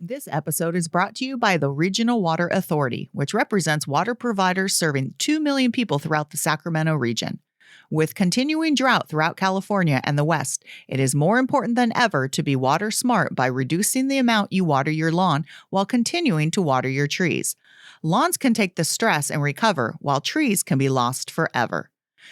This episode is brought to you by the Regional Water Authority, which represents water providers serving 2 million people throughout the Sacramento region. With continuing drought throughout California and the West, it is more important than ever to be water smart by reducing the amount you water your lawn while continuing to water your trees. Lawns can take the stress and recover, while trees can be lost forever.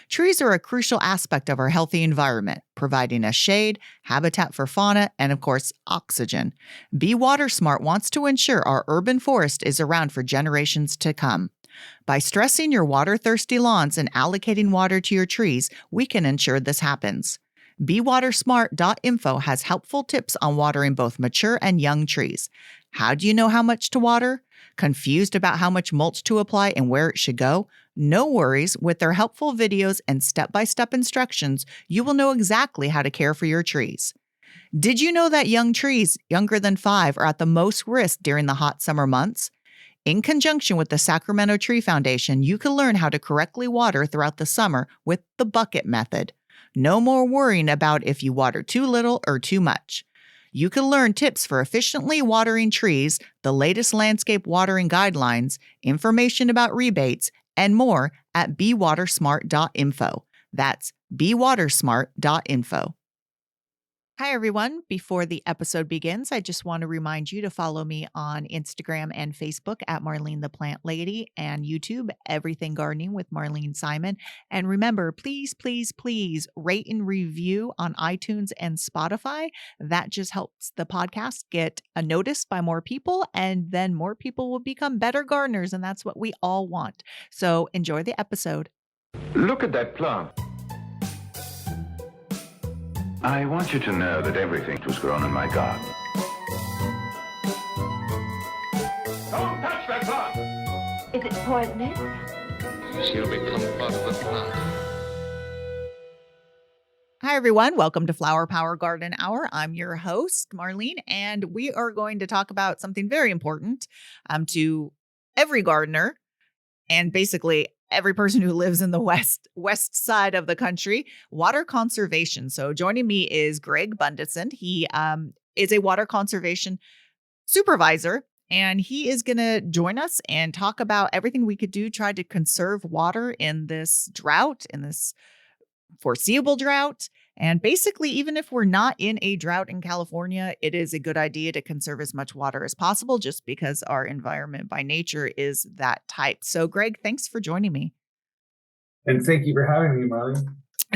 Trees are a crucial aspect of our healthy environment, providing us shade, habitat for fauna, and of course, oxygen. Be Water Smart wants to ensure our urban forest is around for generations to come. By stressing your water-thirsty lawns and allocating water to your trees, we can ensure this happens. BeWatersmart.info has helpful tips on watering both mature and young trees. How do you know how much to water? Confused about how much mulch to apply and where it should go? No worries. With their helpful videos and step-by-step instructions, you will know exactly how to care for your trees. Did you know that young trees younger than 5 are at the most risk during the hot summer months? In conjunction with the Sacramento Tree Foundation, you can learn how to correctly water throughout the summer with the bucket method. No more worrying about if you water too little or too much. You can learn tips for efficiently watering trees, the latest landscape watering guidelines, information about rebates, and more at bewatersmart.info. That's bewatersmart.info. Hi, everyone. Before the episode begins, I just want to remind you to follow me on Instagram and Facebook at Marlene the Plant Lady and YouTube, Everything Gardening with Marlene Simon. And remember, please, please, please rate and review on iTunes and Spotify. That just helps the podcast get noticed by more people, and then more people will become better gardeners, and that's what we all want. So enjoy the episode. Look at that plant. I want you to know that everything was grown in my garden. Don't touch that plant! Is it poisonous? She'll become part of the plant. Hi, everyone. Welcome to Flower Power Garden Hour. I'm your host, Marlene, and we are going to talk about something very important to every gardener and basically every person who lives in the west side of the country, water conservation. So joining me is Greg Bundesen. He is a water conservation supervisor, and he is going to join us and talk about everything we could do, try to conserve water in this drought, in this foreseeable drought. And basically, even if we're not in a drought in California, it is a good idea to conserve as much water as possible just because our environment by nature is that type. So, Greg, thanks for joining me. And thank you for having me, Marlene.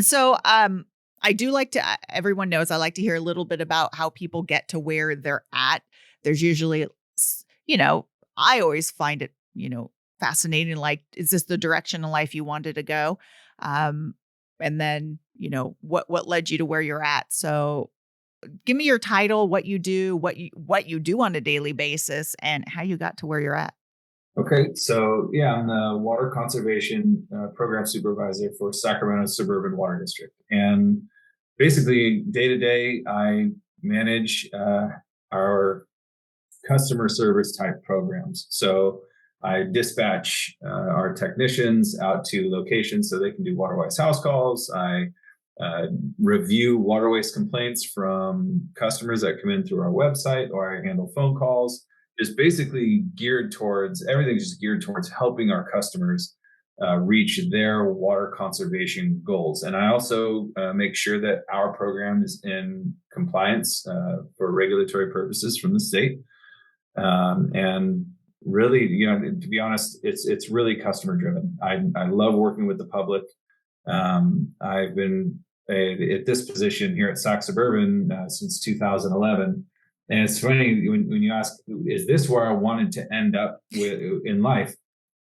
So, I do like to, everyone knows I like to hear a little bit about how people get to where they're at. There's usually, I always find it, fascinating. Like, is this the direction in life you wanted to go? And then, what led you to where you're at. So give me your title, what you do, what you do on a daily basis, and how you got to where you're at. Okay. So I'm the Water Conservation Program Supervisor for Sacramento Suburban Water District. And basically day to day, I manage our customer service type programs. So I dispatch our technicians out to locations so they can do water waste house calls. I review water waste complaints from customers that come in through our website, or I handle phone calls. Just basically everything's just geared towards helping our customers reach their water conservation goals. And I also make sure that our program is in compliance for regulatory purposes from the state. And really, to be honest, it's really customer driven. I love working with the public. I've been at this position here at Sac Suburban since 2011. And it's funny when you ask, is this where I wanted to end up in life?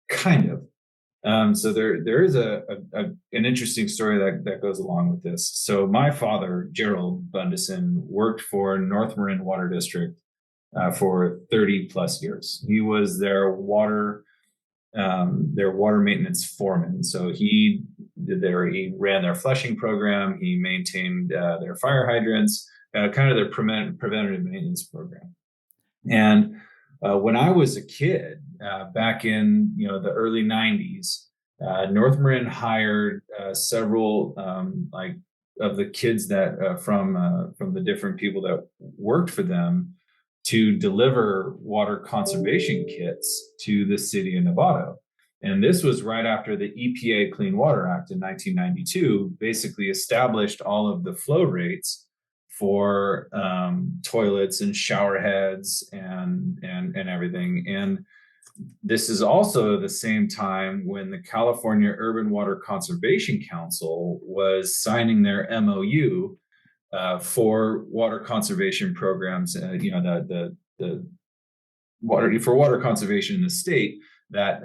Kind of. So there is an interesting story that goes along with this. So my father, Gerald Bundesen, worked for North Marin Water District for 30 plus years. He was their water maintenance foreman. So he ran their flushing program. He maintained their fire hydrants, kind of their preventative maintenance program. And when I was a kid, back in the early 90s, North Marin hired several of the kids that from the different people that worked for them to deliver water conservation kits to the city of Novato. And this was right after the EPA Clean Water Act in 1992 basically established all of the flow rates for toilets and shower heads and everything. And this is also the same time when the California Urban Water Conservation Council was signing their MOU for water conservation programs. The water conservation in the state, that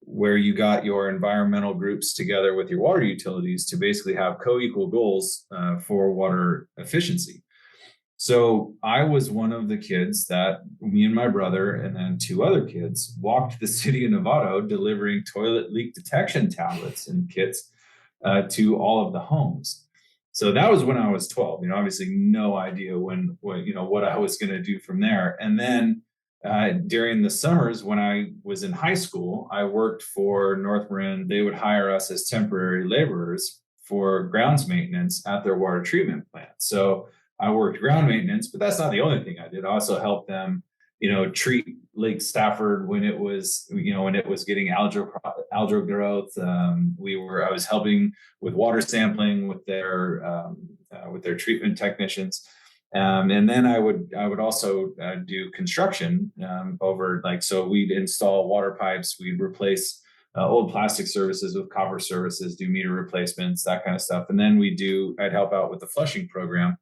where you got your environmental groups together with your water utilities to basically have co-equal goals for water efficiency. So I was one of the kids that me and my brother and then two other kids walked the city of Novato delivering toilet leak detection tablets and kits to all of the homes. So that was when I was 12. Obviously no idea what I was going to do from there. And then during the summers when I was in high school, I worked for North Marin. They would hire us as temporary laborers for grounds maintenance at their water treatment plant. So I worked ground maintenance, but that's not the only thing I did. I also helped them, treat Lake Stafford when it was getting algal growth. I was helping with water sampling with their treatment technicians. And then I would also do construction so we'd install water pipes, we'd replace old plastic services with copper services, do meter replacements, that kind of stuff. And then I'd help out with the flushing program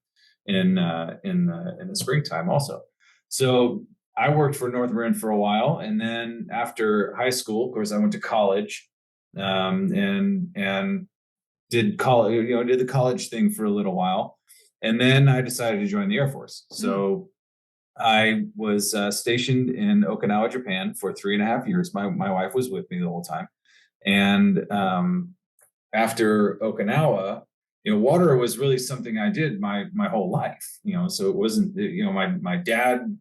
in the springtime also. So I worked for North Marin for a while, and then after high school, of course, I went to college, and did the college thing for a little while. And then I decided to join the Air Force. So I was stationed in Okinawa, Japan for 3.5 years. My wife was with me the whole time. And after Okinawa, water was really something I did my whole life. So it wasn't, my dad,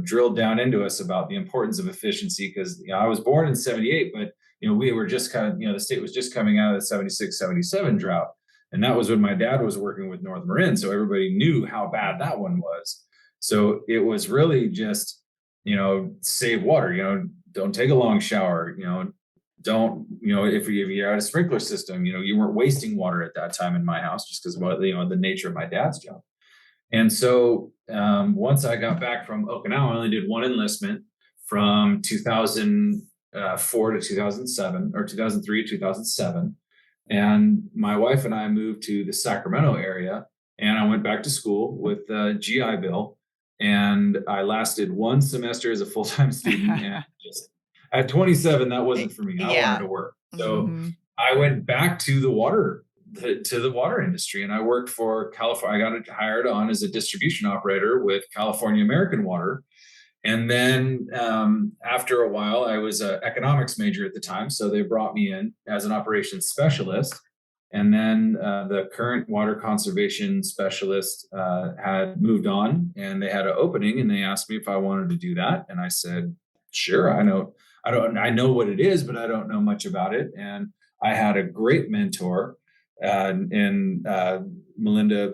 drilled down into us about the importance of efficiency because, I was born in 78, but, we were just kind of, the state was just coming out of the 76, 77 drought. And that was when my dad was working with North Marin. So everybody knew how bad that one was. So it was really just, save water, don't take a long shower, don't, if you had a sprinkler system, you weren't wasting water at that time in my house just because of the nature of my dad's job. And so once I got back from Okinawa, I only did one enlistment from 2004 to 2007 or 2003 to 2007. And my wife and I moved to the Sacramento area, and I went back to school with a GI Bill, and I lasted one semester as a full-time student. And just at 27, that wasn't for me. I wanted to work. So I went back to the water industry, and I worked for California. I got hired on as a distribution operator with California American Water. And then after a while, I was an economics major at the time. So they brought me in as an operations specialist. And then the current water conservation specialist had moved on, and they had an opening, and they asked me if I wanted to do that. And I said, sure, I know what it is, but I don't know much about it. And I had a great mentor in Melinda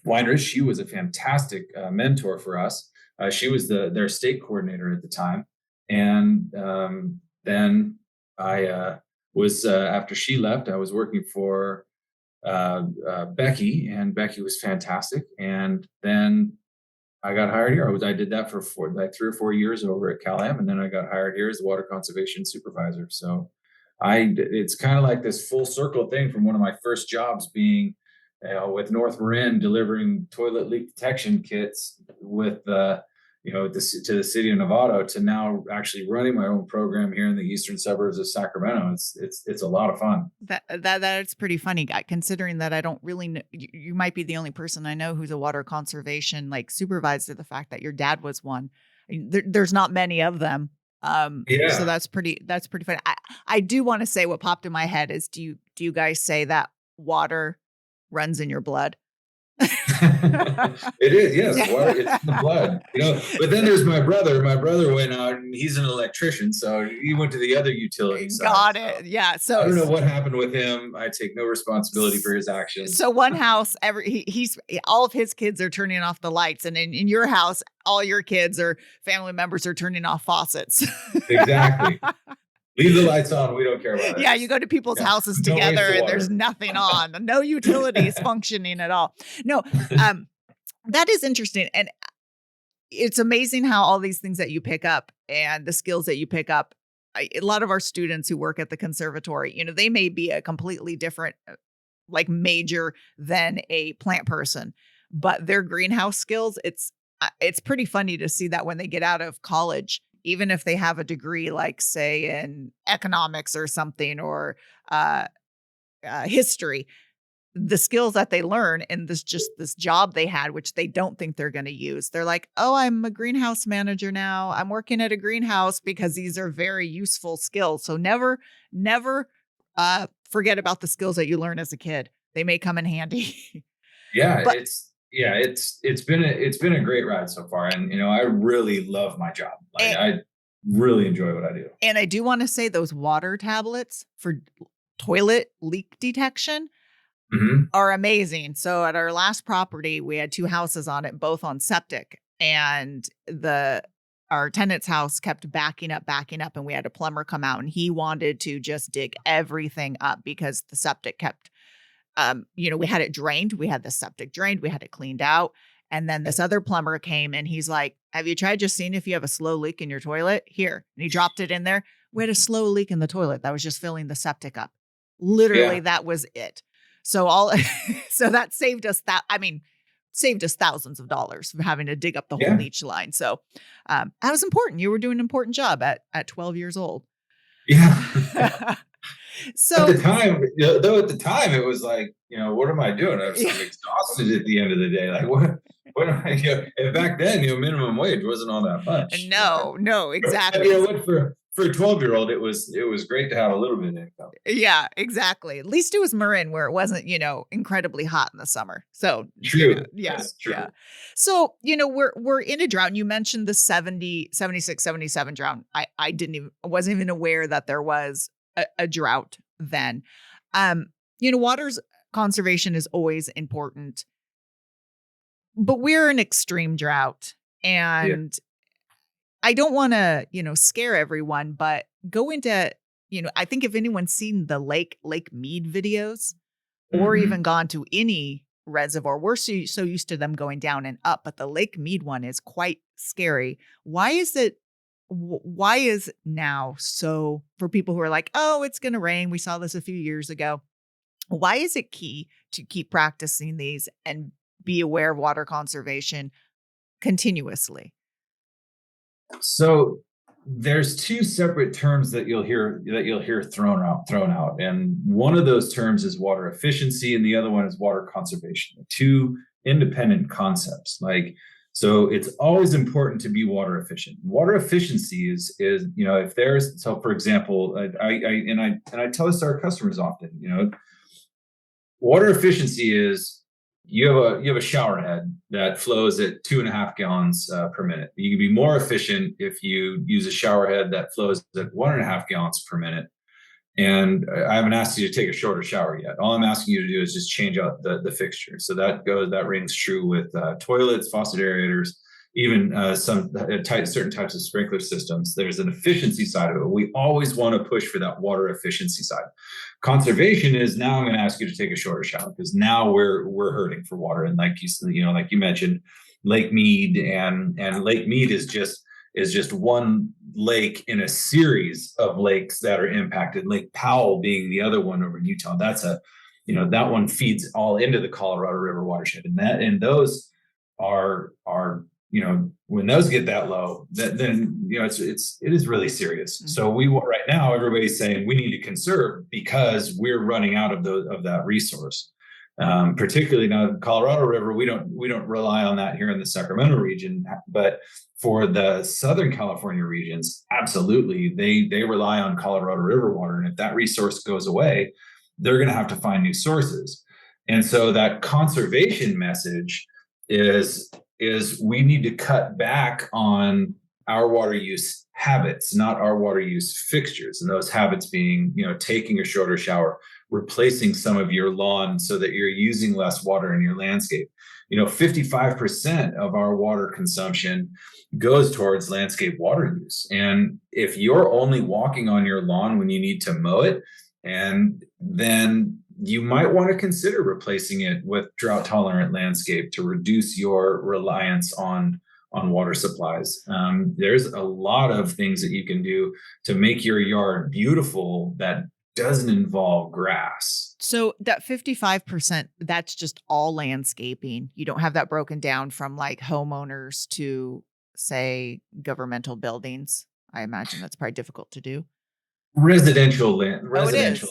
Weinrich. She was a fantastic mentor for us. She was their state coordinator at the time. And then I was, after she left, I was working for Becky, and Becky was fantastic. And then I got hired here. I did that for 3 or 4 years over at Cal-Am, and then I got hired here as the water conservation supervisor. So it's kind of like this full circle thing from one of my first jobs being with North Marin delivering toilet leak detection kits with to the city of Novato, to now actually running my own program here in the eastern suburbs of Sacramento. It's a lot of fun. That's pretty funny, considering that I don't really know. You might be the only person I know who's a water conservation supervisor. The fact that your dad was one, there's not many of them. So that's pretty funny. I do want to say what popped in my head is, do you guys say that water runs in your blood? It is, yes. Water, it's in the blood, But then there's my brother. My brother went out, and he's an electrician, so he went to the other utility side. Got it. Yeah. So I don't know what happened with him. I take no responsibility for his actions. So one house, he's all of his kids are turning off the lights, and in your house, all your kids or family members are turning off faucets. Exactly. Leave the lights on. We don't care about it. Yeah, you go to people's houses together and there's nothing on. No utilities functioning at all. No, that is interesting. And it's amazing how all these things that you pick up and the skills that you pick up, a lot of our students who work at the conservatory, they may be a completely different major than a plant person, but their greenhouse skills, it's pretty funny to see that when they get out of college, even if they have a degree, like say in economics or something, or history, the skills that they learn in this job they had, which they don't think they're going to use. They're like, oh, I'm a greenhouse manager now. I'm working at a greenhouse, because these are very useful skills. So never forget about the skills that you learn as a kid. They may come in handy. Yeah, it's been a great ride so far, and I really love my job. I really enjoy what I do. And I do want to say those water tablets for toilet leak detection are amazing. So at our last property, we had 2 houses on it, both on septic, and our tenant's house kept backing up, and we had a plumber come out, and he wanted to just dig everything up because the septic kept, we had it drained. We had the septic drained. We had it cleaned out. And then this other plumber came, and he's like, have you tried just seeing if you have a slow leak in your toilet? Here. And he dropped it in there. We had a slow leak in the toilet that was just filling the septic up. Literally, that was it. So so that saved us thousands of dollars from having to dig up the whole leach line. So that was important. You were doing an important job at 12 years old. Yeah. So at the time, it was like, what am I doing? I'm exhausted at the end of the day. Like, what am I? And back then, minimum wage wasn't all that much. No, exactly. But, for a 12-year-old, it was great to have a little bit of income. Yeah, exactly. At least it was Marin, where it wasn't, incredibly hot in the summer. So true. Yes, true. Yeah. So, we're in a drought, and you mentioned the 70, 76, 77 drought. I wasn't even aware that there was a drought then. Water's conservation is always important, but we're in extreme drought, and I don't want to, scare everyone, but go into, I think if anyone's seen the Lake Mead videos or even gone to any reservoir, we're so used to them going down and up, but the Lake Mead one is quite scary. Why is now so, for people who are like, oh, it's going to rain, we saw this a few years ago, why is it key to keep practicing these and be aware of water conservation continuously? So there's 2 separate terms that you'll hear thrown out. And one of those terms is water efficiency, and the other one is water conservation. 2 independent concepts. So it's always important to be water efficient. Water efficiency is if there's, so for example, I tell this to our customers often, water efficiency is you have a shower head that flows at 2.5 gallons per minute. You can be more efficient if you use a shower head that flows at 1.5 gallons per minute. And I haven't asked you to take a shorter shower yet. All I'm asking you to do is just change out the fixture. So that rings true with toilets, faucet aerators, even certain types of sprinkler systems. There's an efficiency side of it. We always want to push for that water efficiency side. Conservation is, now I'm going to ask you to take a shorter shower, because now we're hurting for water. And like you mentioned, Lake Mead, and Lake Mead is just one lake in a series of lakes that are impacted. Lake Powell being the other one over in Utah. That's that one feeds all into the Colorado River watershed, and those are when those get that low, then it is really serious. Mm-hmm. So right now everybody's saying we need to conserve because we're running out of that resource. Particularly now, the Colorado River, we don't rely on that here in the Sacramento region, but for the Southern California regions, absolutely, they rely on Colorado River water, and if that resource goes away, they're going to have to find new sources. And so that conservation message is we need to cut back on our water use habits, not our water use fixtures. And those habits being, taking a shorter shower, replacing some of your lawn so that you're using less water in your landscape. 55% of our water consumption goes towards landscape water use. And if you're only walking on your lawn when you need to mow it, and then you might want to consider replacing it with drought tolerant landscape to reduce your reliance on water supplies. There's a lot of things that you can do to make your yard beautiful that doesn't involve grass. So that 55%, that's just all landscaping. You don't have that broken down from like homeowners to, say, governmental buildings. I imagine that's probably difficult to do. Residential land. Oh, it is.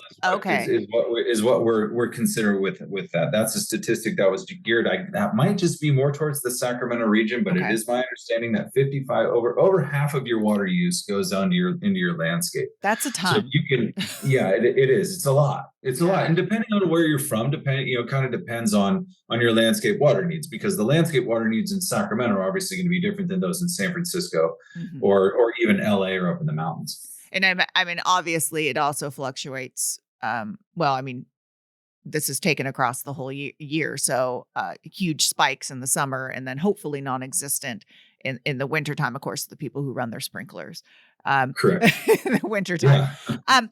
Is what we're considering with that. That's a statistic that was geared. That might just be more towards the Sacramento region, but It is my understanding that 55 over half of your water use goes into your landscape. That's a ton. So you can, it is. It's a lot. It's a lot, and depending on where you're from, kind of depends on your landscape water needs, because the landscape water needs in Sacramento are obviously going to be different than those in San Francisco or even LA or up in the mountains. And I mean, obviously, it also fluctuates. This is taken across the whole year. So huge spikes in the summer and then hopefully non-existent in the wintertime, of course, the people who run their sprinklers. Correct. In the wintertime. Yeah.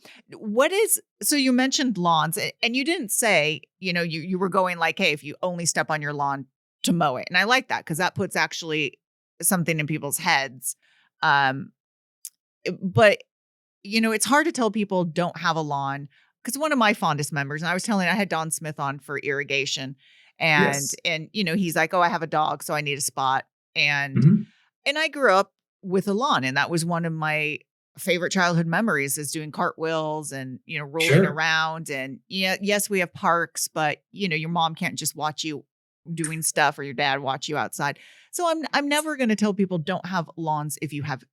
So you mentioned lawns, and you didn't say, you were going like, hey, if you only step on your lawn to mow it. And I like that because that puts actually something in people's heads. But it's hard to tell people don't have a lawn, because one of my fondest memories, and I had Don Smith on for irrigation, and he's like, oh, I have a dog, so I need a spot. And I grew up with a lawn, and that was one of my favorite childhood memories, is doing cartwheels and, rolling around. And yes, we have parks, but your mom can't just watch you doing stuff, or your dad watch you outside. So I'm never going to tell people don't have lawns if you have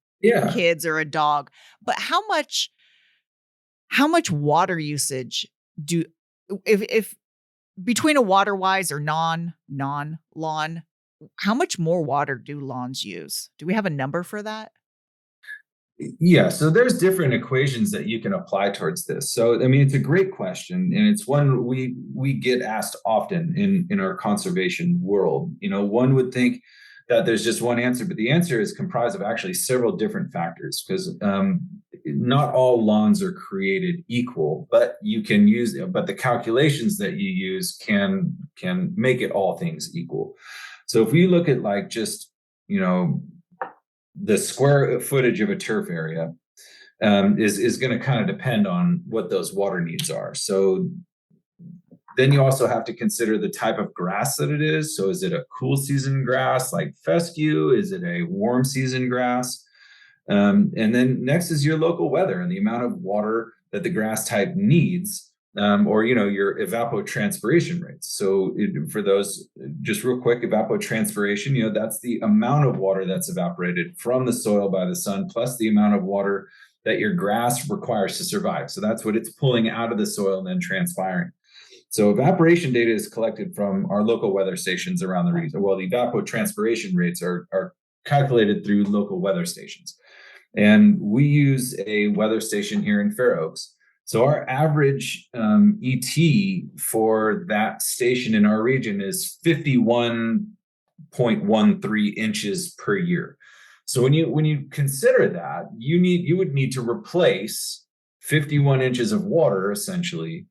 kids or a dog. But how much water usage if between a water wise or non lawn, how much more water do lawns use? Do we have a number for that? Yeah, so there's different equations that you can apply towards this. So, I mean, it's a great question, and it's one we get asked often in our conservation world. One would think that there's just one answer, but the answer is comprised of actually several different factors, because not all lawns are created equal, but the calculations that you use can make it all things equal. So if we look at like just, the square footage of a turf area is going to kind of depend on what those water needs are. So then you also have to consider the type of grass that it is. So is it a cool season grass like fescue? Is it a warm season grass? And then next is your local weather and the amount of water that the grass type needs, or your evapotranspiration rates. So for those, just real quick, evapotranspiration, that's the amount of water that's evaporated from the soil by the sun, plus the amount of water that your grass requires to survive. So that's what it's pulling out of the soil and then transpiring. So evaporation data is collected from our local weather stations around the region. Well, the evapotranspiration rates are calculated through local weather stations. And we use a weather station here in Fair Oaks. So our average ET for that station in our region is 51.13 inches per year. So when you consider that, you would need to replace 51 inches of water essentially,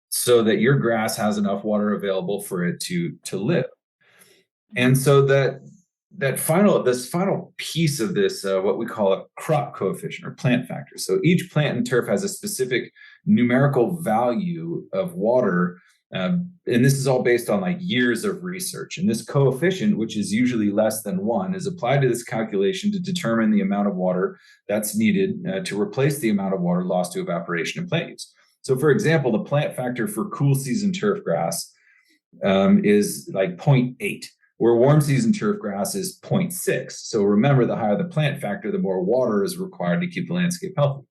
so that your grass has enough water available for it to live. And so this final piece of this, what we call a crop coefficient or plant factor. So each plant and turf has a specific numerical value of water. And this is all based on like years of research. And this coefficient, which is usually less than 1, is applied to this calculation to determine the amount of water that's needed to replace the amount of water lost to evaporation and plant use. So for example, the plant factor for cool season turf grass is like 0.8, where warm season turf grass is 0.6. So remember, the higher the plant factor, the more water is required to keep the landscape healthy.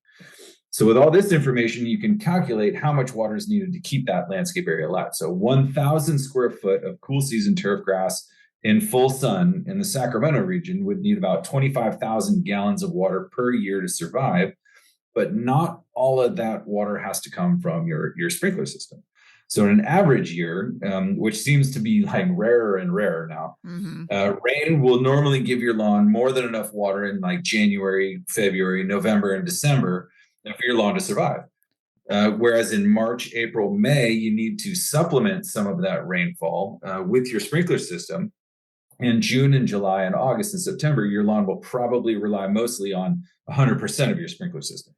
So with all this information, you can calculate how much water is needed to keep that landscape area alive. So 1,000 square foot of cool season turf grass in full sun in the Sacramento region would need about 25,000 gallons of water per year to survive. But not all of that water has to come from your sprinkler system. So in an average year, which seems to be like rarer and rarer now, rain will normally give your lawn more than enough water in like January, February, November, and December for your lawn to survive. Whereas in March, April, May, you need to supplement some of that rainfall with your sprinkler system. In June and July and August and September, your lawn will probably rely mostly on 100% of your sprinkler system.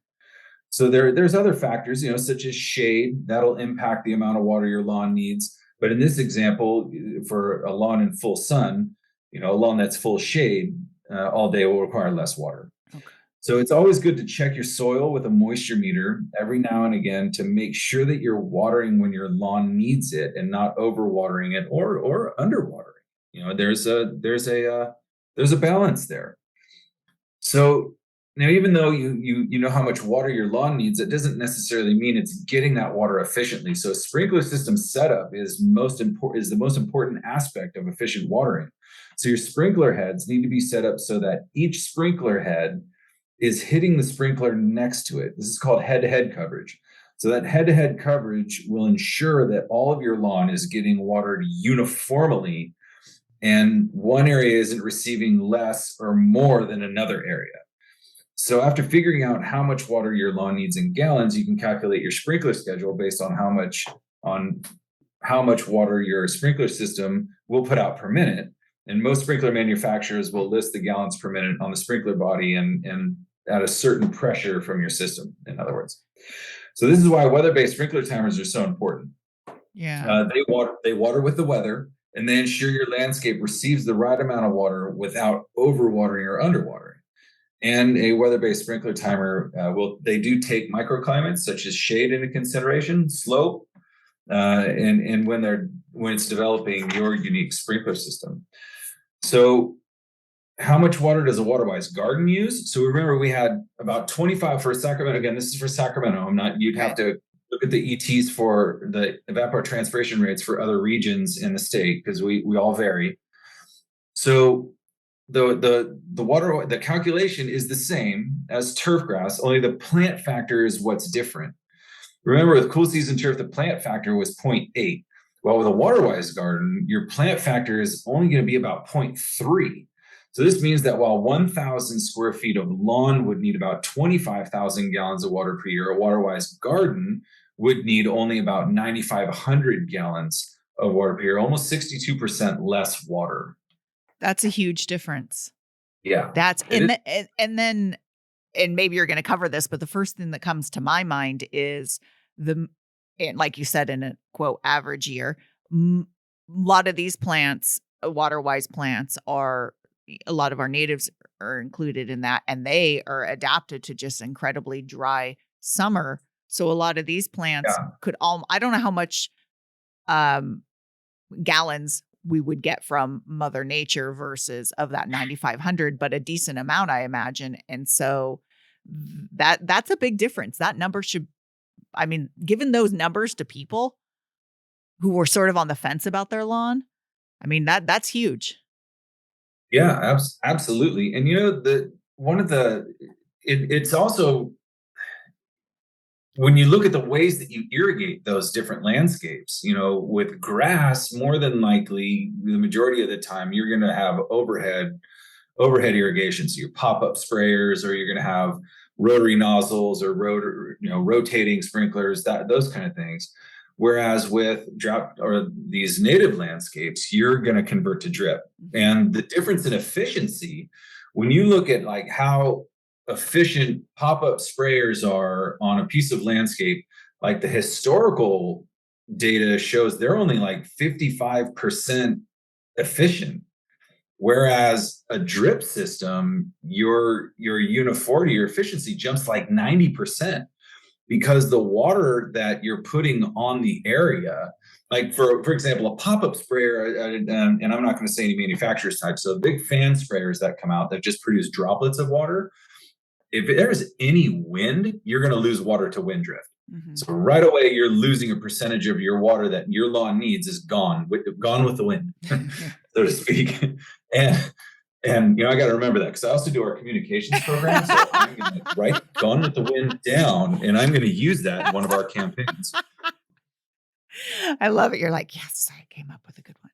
So there's other factors, such as shade, that'll impact the amount of water your lawn needs. But in this example, for a lawn in full sun, a lawn that's full shade all day will require less water. Okay. So it's always good to check your soil with a moisture meter every now and again to make sure that you're watering when your lawn needs it and not overwatering it or underwatering. There's a balance there. So now, even though you know how much water your lawn needs, it doesn't necessarily mean it's getting that water efficiently. So sprinkler system setup is the most important aspect of efficient watering. So your sprinkler heads need to be set up so that each sprinkler head is hitting the sprinkler next to it. This is called head-to-head coverage. So that head-to-head coverage will ensure that all of your lawn is getting watered uniformly, and one area isn't receiving less or more than another area. So after figuring out how much water your lawn needs in gallons, you can calculate your sprinkler schedule based on how much water your sprinkler system will put out per minute. And most sprinkler manufacturers will list the gallons per minute on the sprinkler body and at a certain pressure from your system, in other words. So this is why weather-based sprinkler timers are so important. Yeah. They water with the weather, and they ensure your landscape receives the right amount of water without overwatering or underwatering. And a weather-based sprinkler timer they do take microclimates such as shade into consideration, slope, and when it's developing your unique sprinkler system. So how much water does a water-wise garden use? So remember, we had about 25 for Sacramento. Again, this is for Sacramento. You'd have to look at the ETs for the evapotranspiration rates for other regions in the state, because we all vary. So the calculation is the same as turf grass, only the plant factor is what's different. Remember, with cool season turf, the plant factor was 0.8. Well, with a water-wise garden, your plant factor is only going to be about 0.3. So this means that while 1,000 square feet of lawn would need about 25,000 gallons of water per year, a water-wise garden would need only about 9,500 gallons of water per year, almost 62% less water. That's a huge difference. Yeah. And maybe you're going to cover this, but the first thing that comes to my mind is like you said, in a quote average year, a lot of these plants, water-wise plants, a lot of our natives are included in that, and they are adapted to just incredibly dry summer. So a lot of these plants I don't know how much gallons we would get from Mother Nature versus of that 9,500, but a decent amount, I imagine. And so that's a big difference. That number given those numbers to people who were sort of on the fence about their lawn, that's huge. Yeah, absolutely. And it's also, when you look at the ways that you irrigate those different landscapes, with grass, more than likely, the majority of the time, you're going to have overhead irrigation. So your pop-up sprayers, or you're going to have rotary nozzles or rotating sprinklers, those kind of things. Whereas with drought or these native landscapes, you're going to convert to drip. And the difference in efficiency, when you look at like how efficient pop-up sprayers are on a piece of landscape, like the historical data shows they're only like 55% efficient. Whereas a drip system, your uniformity, your efficiency jumps like 90%, because the water that you're putting on the area, like for example, a pop-up sprayer, and I'm not going to say any manufacturer's type, so big fan sprayers that come out that just produce droplets of water, if there's any wind, you're going to lose water to wind drift. Mm-hmm. So right away, you're losing a percentage of your water that your lawn needs is gone with the wind, so to speak. And I got to remember that because I also do our communications program. So I'm going to write "Gone with the Wind" down, and I'm going to use that in one of our campaigns. I love it. You're like, yes, I came up with a good one.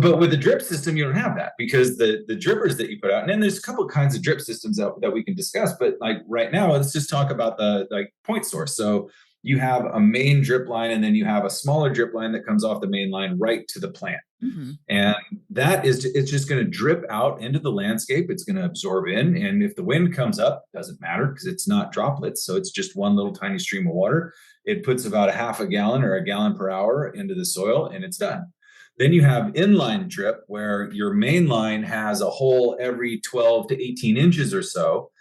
But with the drip system, you don't have that because the drippers that you put out, and then there's a couple of kinds of drip systems that we can discuss. But like right now, let's just talk about the point source. So you have a main drip line, and then you have a smaller drip line that comes off the main line right to the plant. Mm-hmm. And it's just going to drip out into the landscape. It's going to absorb in. And if the wind comes up, it doesn't matter because it's not droplets. So it's just one little tiny stream of water. It puts about a half a gallon or a gallon per hour into the soil, and it's done. Then you have inline drip where your main line has a hole every 12 to 18 inches or so.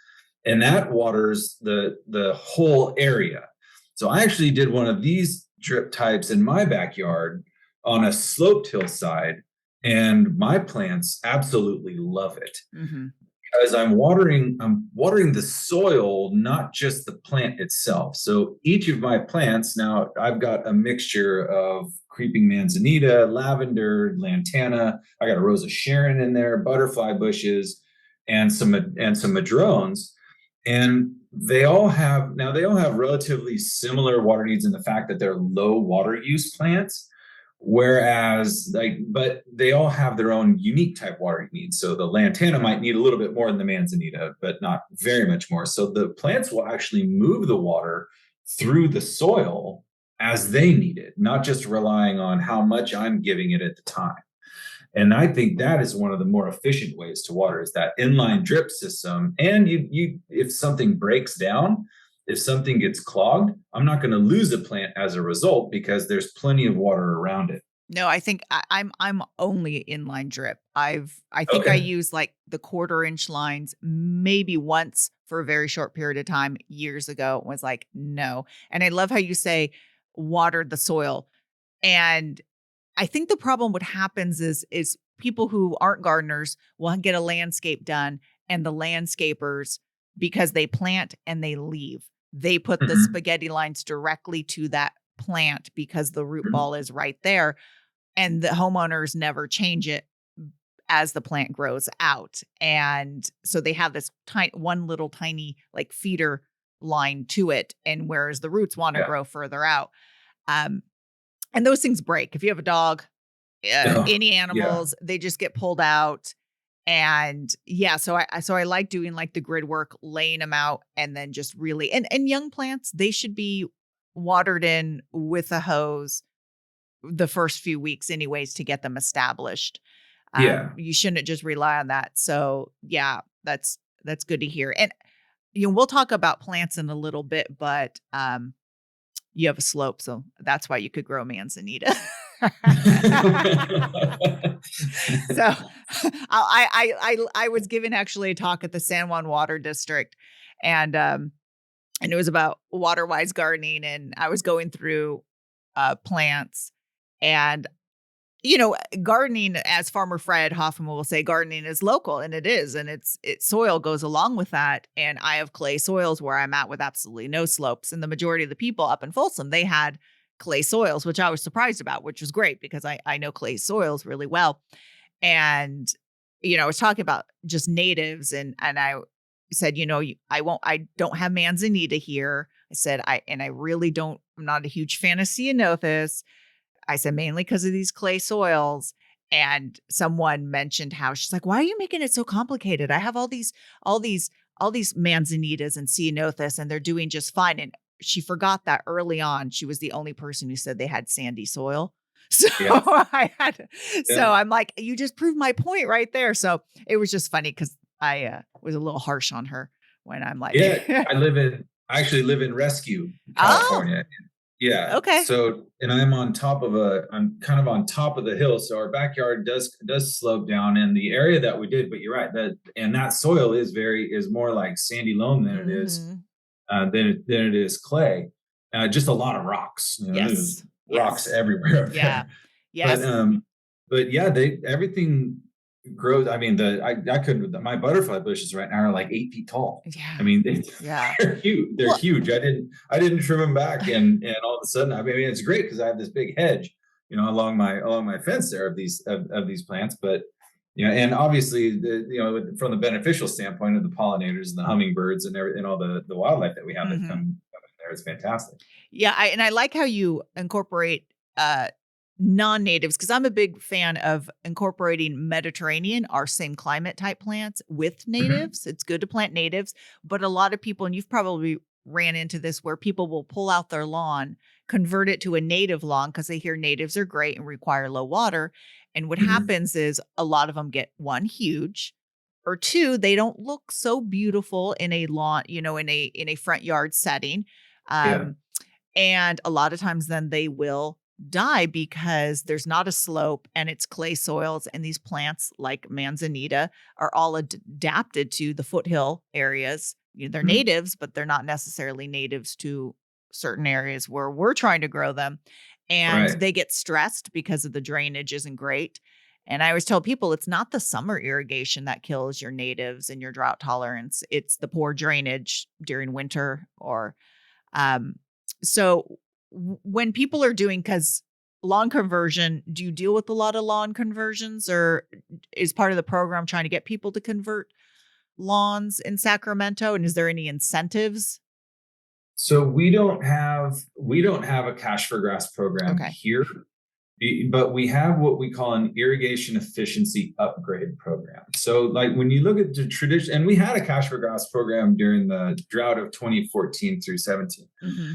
And that waters the whole area. So I actually did one of these drip types in my backyard on a sloped hillside, and my plants absolutely love it. Mm-hmm. Because I'm watering the soil, not just the plant itself. So each of my plants, now I've got a mixture of creeping manzanita, lavender, lantana. I got a rose of Sharon in there, butterfly bushes, and some madrones. And they all have relatively similar water needs in the fact that they're low water use plants. Whereas but they all have their own unique type water needs. So the lantana might need a little bit more than the manzanita, but not very much more. So the plants will actually move the water through the soil as they need it, not just relying on how much I'm giving it at the time. And I think that is one of the more efficient ways to water is that inline drip system. And you if something breaks down, if something gets clogged, I'm not going to lose a plant as a result because there's plenty of water around it. No, I think I'm only inline drip. I think I use like the 1/4 inch lines maybe once for a very short period of time years ago. Was like, no. And I love how you say water the soil. And I think the problem what happens is people who aren't gardeners will get a landscape done, and the landscapers, because they plant and they leave, they put the spaghetti lines directly to that plant because the root ball is right there, and the homeowners never change it as the plant grows out. And so they have this one little tiny like feeder line to it, and whereas the roots want to grow further out. And those things break. If you have a dog, any animals, they just get pulled out. And so I like doing like the grid work, laying them out, and then just really, and young plants, they should be watered in with a hose the first few weeks anyways to get them established. You shouldn't just rely on that. So yeah, that's good to hear. And we'll talk about plants in a little bit, but you have a slope, so that's why you could grow manzanita. So I was given actually a talk at the San Juan Water District, and it was about water-wise gardening, and I was going through plants, and gardening, as Farmer Fred Hoffman will say, gardening is local, and it is, and its soil goes along with that. And I have clay soils where I'm at with absolutely no slopes, and the majority of the people up in Folsom, they had clay soils, which I was surprised about, which was great because I know clay soils really well. And I was talking about just natives, and I said, I don't have manzanita here. I said, I'm not a huge fan of ceanothus. I said, mainly because of these clay soils. And someone mentioned how she's like, why are you making it so complicated? I have all these manzanitas and ceanothus, and they're doing just fine. And she forgot that early on, she was the only person who said they had sandy soil. So so I'm like, you just proved my point right there. So it was just funny because I was a little harsh on her when I'm like, I actually live in Rescue, California. Oh. Yeah. Okay. So, and I'm kind of on top of the hill. So our backyard does slope down in the area that we did, but you're right, that soil is more like sandy loam than it is, than it is clay. Just a lot of rocks. There's rocks everywhere. Yeah. Yes. But yeah, everything grows. I mean, I couldn't. My butterfly bushes right now are like 8 feet tall. Yeah. I mean, Yeah. they're huge. They're Well, huge. I didn't trim them back, and all of a sudden, I mean, it's great because I have this big hedge, along my fence there of these plants. But and obviously, from the beneficial standpoint of the pollinators and the hummingbirds and everything, and all the wildlife that we have that come in there, it's fantastic. yeah, I like how you incorporate uh non-natives because I'm a big fan of incorporating Mediterranean, our same climate type plants with Mhm. natives. It's good to plant natives, but a lot of people, and you've probably ran into this where people will pull out their lawn, convert it to a native lawn because they hear natives are great and require low water. And what Mhm. happens is a lot of them get one huge, or two, they don't look so beautiful in a lawn, in a front yard setting. Yeah. Um, and a lot of times then they will die because there's not a slope and it's clay soils. And these plants like manzanita are all adapted to the foothill areas. They're Mhm. natives, but they're not necessarily natives to certain areas where we're trying to grow them. And Right. they get stressed because of the drainage isn't great. And I always tell people it's not the summer irrigation that kills your natives and your drought tolerance. It's the poor drainage during winter or um, so when people are doing, because lawn conversion, do you deal with a lot of lawn conversions or is part of the program trying to get people to convert lawns in Sacramento? And is there any incentives? So we don't have a cash for grass program Okay. here, but we have what we call an irrigation efficiency upgrade program. So, like when you look at the tradition, and we had a cash for grass program during the drought of 2014 through 17. Hmm.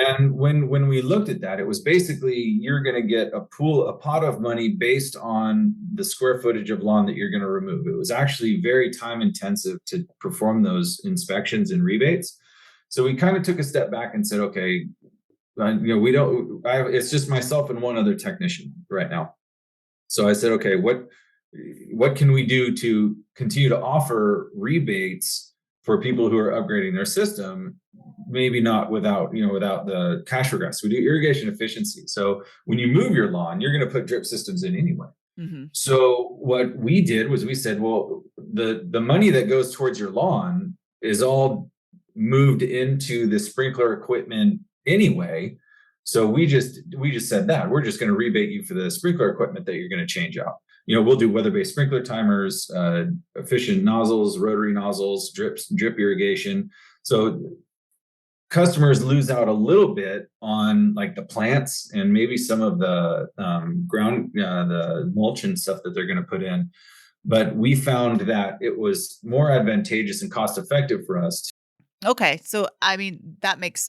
And when we looked at that, it was basically you're going to get a pot of money based on the square footage of lawn that you're going to remove. It was actually very time intensive to perform those inspections and rebates. So we kind of took a step back and said, okay, we don't. It's just myself and one other technician right now. So I said, okay, what can we do to continue to offer rebates for people who are upgrading their system? Maybe not without the cash regress. We do irrigation efficiency. So when you move your lawn, you're going to put drip systems in anyway. Hmm. So what we did was we said, well, the money that goes towards your lawn is all moved into the sprinkler equipment anyway. So we just said that we're just going to rebate you for the sprinkler equipment that you're going to change out. We'll do weather-based sprinkler timers, efficient nozzles, rotary nozzles, drip irrigation. So customers lose out a little bit on like the plants and maybe some of the the mulch and stuff that they're going to put in. But we found that it was more advantageous and cost effective for us. Okay. So I mean that makes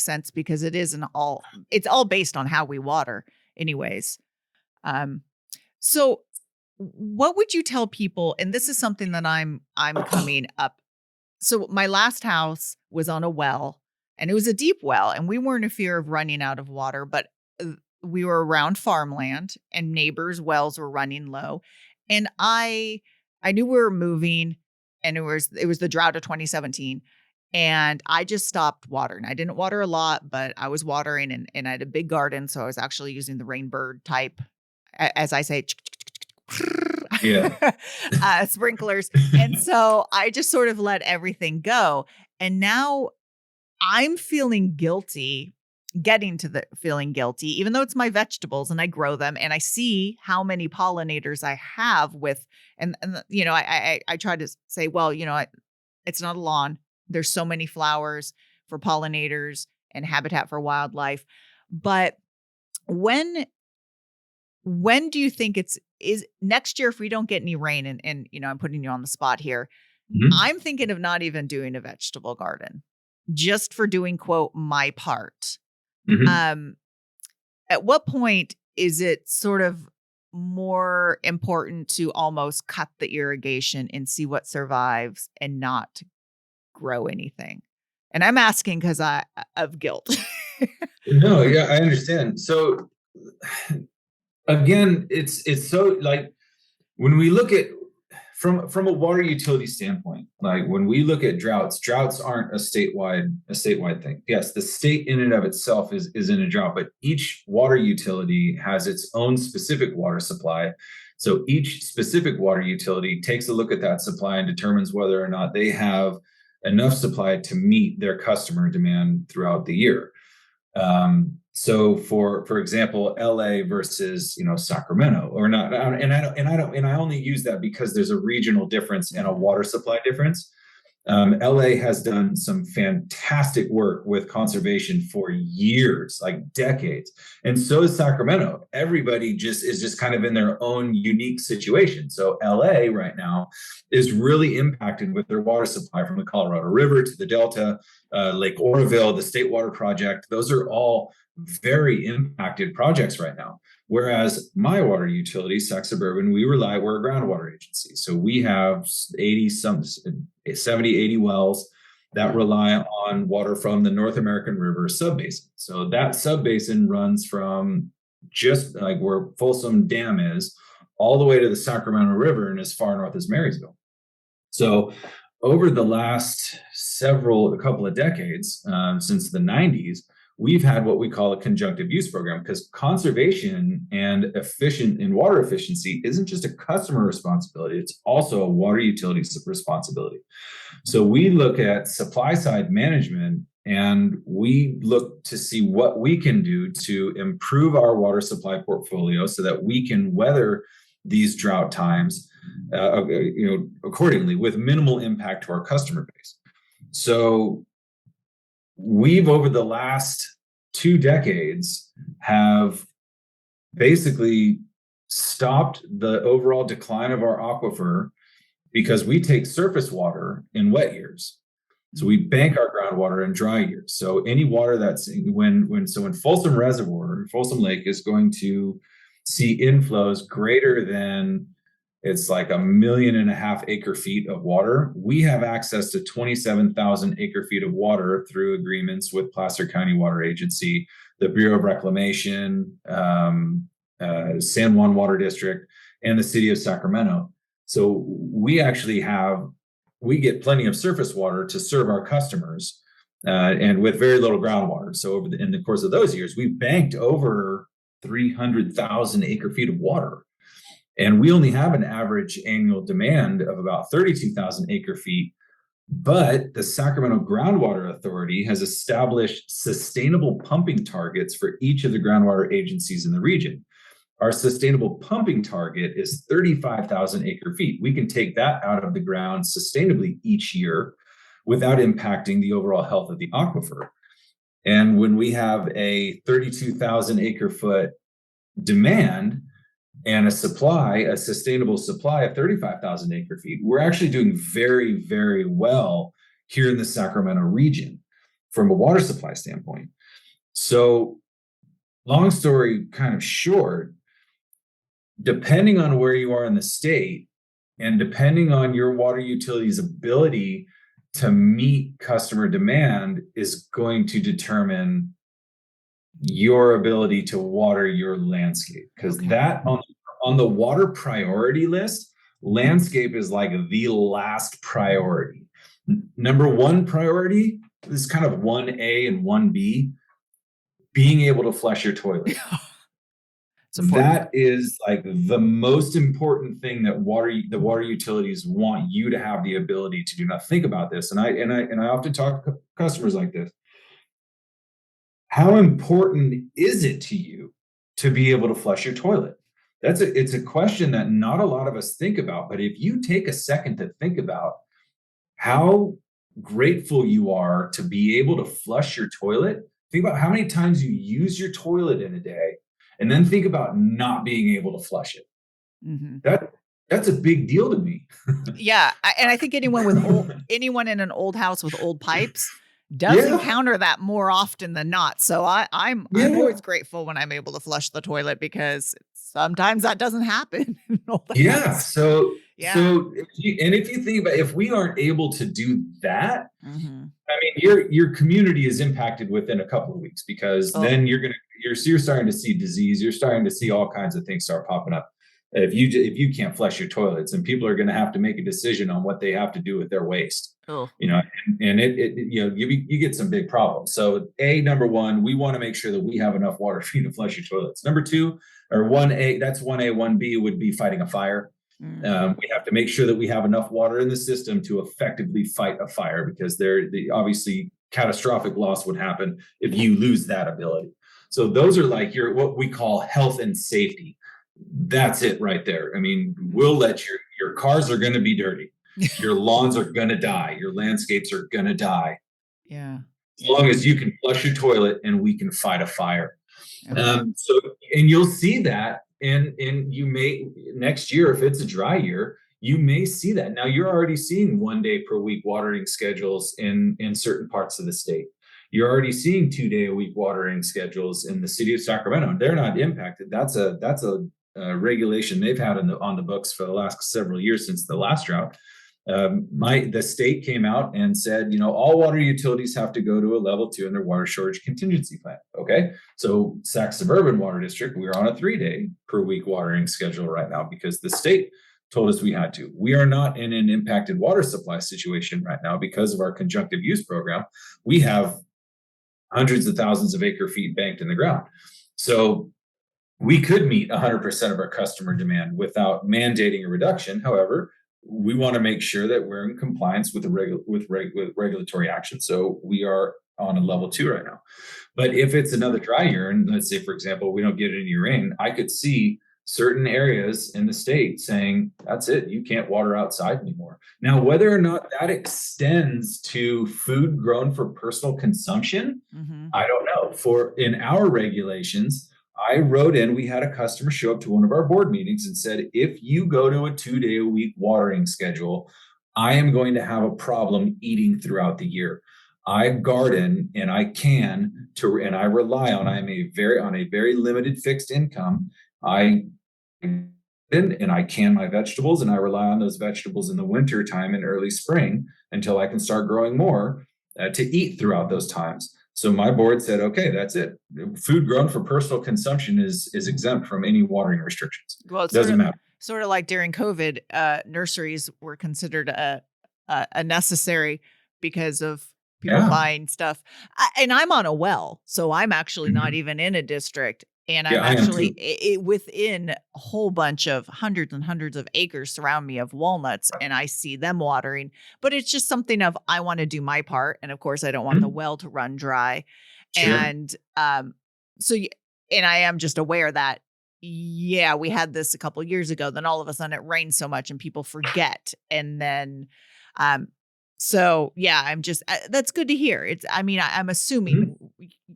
sense because it's all based on how we water anyways. Um so what would you tell people, and this is something that I'm coming up. So my last house was on a well and it was a deep well and we weren't in fear of running out of water, but we were around farmland and neighbors' wells were running low. And I knew we were moving and it was the drought of 2017. And I just stopped watering. I didn't water a lot, but I was watering and I had a big garden. So I was actually using the rainbird type, as I say, Yeah. sprinklers. And so I just sort of let everything go. And now I'm feeling guilty, getting to the feeling guilty, even though it's my vegetables and I grow them and I see how many pollinators I have with, I try to say, well, it's not a lawn. There's so many flowers for pollinators and habitat for wildlife. But when when do you think is next year if we don't get any rain and I'm putting you on the spot here. Mhm. I'm thinking of not even doing a vegetable garden just for doing quote my part. Mhm. Um at what point is it sort of more important to almost cut the irrigation and see what survives and not grow anything? And I'm asking because I of guilt. No, yeah, I understand. So again, it's so like when we look at from a water utility standpoint, like when we look at droughts aren't a statewide thing. Yes, the state in and of itself is in a drought, but each water utility has its own specific water supply So each specific water utility takes a look at that supply and determines whether or not they have enough supply to meet their customer demand throughout the year. So for example, LA versus, Sacramento or not. I only use that because there's a regional difference and a water supply difference. LA has done some fantastic work with conservation for years, like decades. And so is Sacramento. Everybody is just kind of in their own unique situation. So LA right now is really impacted with their water supply from the Colorado River to the Delta, Lake Oroville, the State Water Project. Those are all very impacted projects right now. Whereas my water utility, Suburban, we're a groundwater agency. So we have 70, 80 wells that rely on water from the North American River subbasin. So that subbasin runs from just like where Folsom Dam is all the way to the Sacramento River and as far north as Marysville. So over the last a couple of decades, since the 90s, we've had what we call a conjunctive use program, because conservation and water efficiency isn't just a customer responsibility, it's also a water utility responsibility. So we look at supply side management and we look to see what we can do to improve our water supply portfolio so that we can weather these drought times accordingly with minimal impact to our customer base. So we've, over the last 2 decades, have basically stopped the overall decline of our aquifer because we take surface water in wet years. So we bank our groundwater in dry years. So any water that's when Folsom Reservoir, Folsom Lake is going to see inflows greater than, it's like 1.5 million acre feet of water. We have access to 27,000 acre feet of water through agreements with Placer County Water Agency, the Bureau of Reclamation, San Juan Water District, and the city of Sacramento. So we get plenty of surface water to serve our customers, and with very little groundwater. So in the course of those years, we've banked over 300,000 acre feet of water. And we only have an average annual demand of about 32,000 acre feet. But the Sacramento Groundwater Authority has established sustainable pumping targets for each of the groundwater agencies in the region. Our sustainable pumping target is 35,000 acre feet. We can take that out of the ground sustainably each year without impacting the overall health of the aquifer. And when we have a 32,000 acre foot demand, and a sustainable supply of 35,000 acre feet, we're actually doing very, very well here in the Sacramento region from a water supply standpoint. So long story kind of short, depending on where you are in the state and depending on your water utility's ability to meet customer demand is going to determine your ability to water your landscape, because that on the water priority list, landscape is like the last priority. Number one priority is kind of 1A and 1B, being able to flush your toilet. That is like the most important thing that the water utilities want you to have the ability to do. Now think about this, and I often talk to customers like this. How important is it to you to be able to flush your toilet? It's a question that not a lot of us think about, but if you take a second to think about how grateful you are to be able to flush your toilet, think about how many times you use your toilet in a day, and then think about not being able to flush it. Mm-hmm. That's a big deal to me. Yeah, and I think anyone in an old house with old pipes does encounter that more often than not. So I'm always grateful when I'm able to flush the toilet, because sometimes that doesn't happen. So if you think about, if we aren't able to do that, mm-hmm. I mean, your community is impacted within a couple of weeks, because then you're starting to see disease, you're starting to see all kinds of things start popping up. if you can't flush your toilets, and people are going to have to make a decision on what they have to do with their waste. Oh. And you get some big problems. So number one, we want to make sure that we have enough water for you to flush your toilets. Number two, or 1A, that's 1A. 1B would be fighting a fire. We have to make sure that we have enough water in the system to effectively fight a fire, because obviously catastrophic loss would happen if you lose that ability. So those are like what we call health and safety. That's it right there. I mean, we'll let your cars are going to be dirty. Your lawns are going to die. Your landscapes are going to die. Yeah. As long as you can flush your toilet and we can fight a fire. Okay. And you'll see that and you may next year, if it's a dry year, you may see that. Now you're already seeing 1 day per week watering schedules in certain parts of the state. You're already seeing 2 day a week watering schedules in the city of Sacramento. They're not impacted. That's a regulation they've had on the books for the last several years since the last drought. The state came out and said, all water utilities have to go to a level 2 in their water shortage contingency plan. Okay. So Suburban Water District, we're on a 3 day per week watering schedule right now because the state told us we had to. We are not in an impacted water supply situation right now because of our conjunctive use program. We have hundreds of thousands of acre feet banked in the ground. So we could meet 100% of our customer demand without mandating a reduction. However, we want to make sure that we're in compliance with regulatory action. So we are on a level 2 right now. But if it's another dry year, and let's say, for example, we don't get any rain, I could see certain areas in the state saying, that's it, you can't water outside anymore. Now, whether or not that extends to food grown for personal consumption, I don't know. In our regulations, I wrote in, we had a customer show up to one of our board meetings and said, if you go to a 2 day a week watering schedule, I am going to have a problem eating throughout the year. I garden and I rely on, I'm on a very limited fixed income. I can my vegetables, and I rely on those vegetables in the winter time and early spring until I can start growing more to eat throughout those times. So my board said, okay, that's it. Food grown for personal consumption is exempt from any watering restrictions. Well, it doesn't matter. Sort of like during COVID, nurseries were considered a necessary because of people buying stuff. And I'm on a well, so I'm actually not even in a district. And I'm actually within a whole bunch of hundreds and hundreds of acres surround me of walnuts, and I see them watering. But it's just something of, I want to do my part. And of course, I don't want the well to run dry. Sure. And and I am just aware that, we had this a couple of years ago. Then all of a sudden it rains so much and people forget. And then I'm just, that's good to hear. I'm assuming,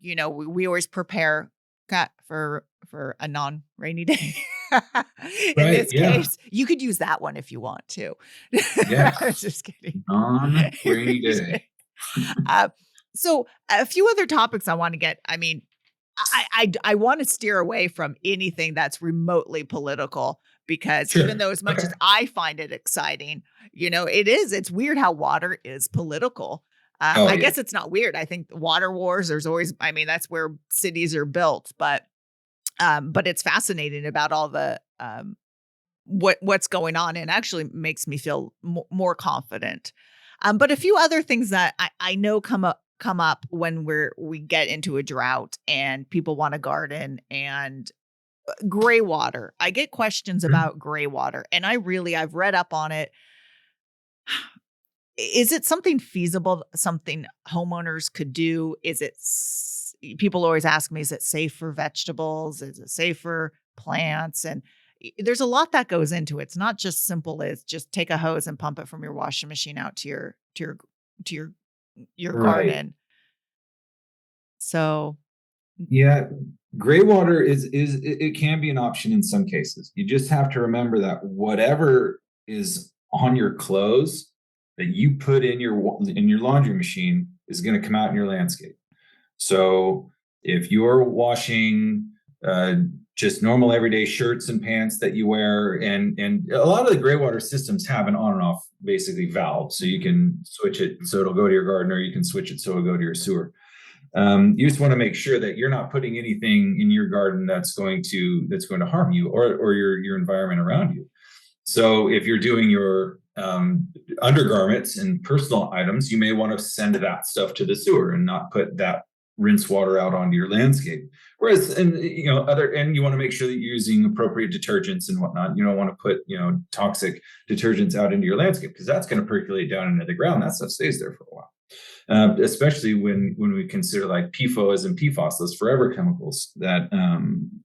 we always prepare for a non-rainy day. In this case, you could use that one if you want to. Yeah. Just kidding. Non-rainy day. So a few other topics I want to get. I want to steer away from anything that's remotely political, because even though as much as I find it exciting, it's weird how water is political. I guess it's not weird. I think water wars, there's always, that's where cities are built, but it's fascinating about all the, what's going on, and actually makes me feel more confident. But a few other things that I know come up when we get into a drought and people want to garden, and gray water. I get questions about gray water, and I've read up on it. Is it something feasible, something homeowners could do? People always ask me, is it safe for vegetables? Is it safe for plants? And there's a lot that goes into it. It's not just simple as just take a hose and pump it from your washing machine out to your garden. So gray water it can be an option in some cases. You just have to remember that whatever is on your clothes that you put in your laundry machine is going to come out in your landscape. So if you're washing just normal everyday shirts and pants that you wear, and a lot of the gray water systems have an on and off basically valve, so you can switch it so it'll go to your garden, or you can switch it so it'll go to your sewer. You just want to make sure that you're not putting anything in your garden that's going to harm you or your environment around you. So if you're doing your undergarments and personal items, you may want to send that stuff to the sewer and not put that rinse water out onto your landscape. Whereas, and you want to make sure that you're using appropriate detergents and whatnot. You don't want to put, toxic detergents out into your landscape because that's going to percolate down into the ground. That stuff stays there for a while. Especially when we consider like PFOS and PFOS, those forever chemicals that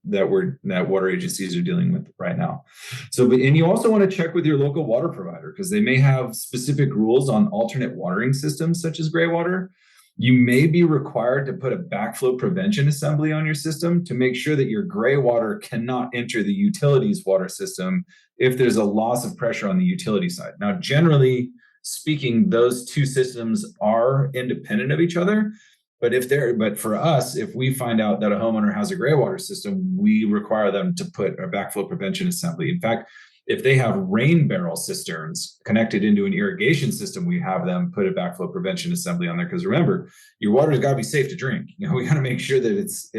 water agencies are dealing with right now. So, and you also want to check with your local water provider because they may have specific rules on alternate watering systems, such as gray water. You may be required to put a backflow prevention assembly on your system to make sure that your gray water cannot enter the utilities water system if there's a loss of pressure on the utility side. Now, generally speaking, those two systems are independent of each other. But for us, if we find out that a homeowner has a gray water system, we require them to put a backflow prevention assembly. In fact, if they have rain barrel cisterns connected into an irrigation system, we have them put a backflow prevention assembly on there. Because remember, your water's got to be safe to drink. We got to make sure that it's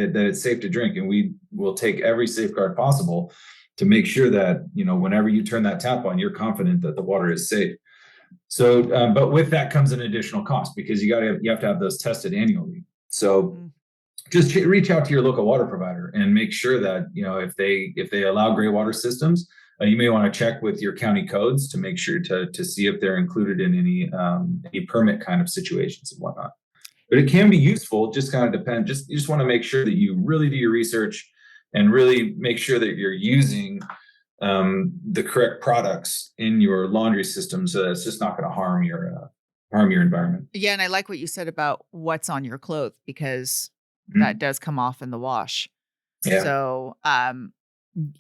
safe to drink, and we will take every safeguard possible to make sure that whenever you turn that tap on, you're confident that the water is safe. So, but with that comes an additional cost because you have to have those tested annually. So, just reach out to your local water provider and make sure that if they allow gray water systems, you may want to check with your county codes to make sure to see if they're included in any permit kind of situations and whatnot. But it can be useful. Just kind of depend. You just want to make sure that you really do your research and really make sure that you're using the correct products in your laundry system so that it's just not going to harm your environment. Yeah, and I like what you said about what's on your clothes because that does come off in the wash. Yeah. So,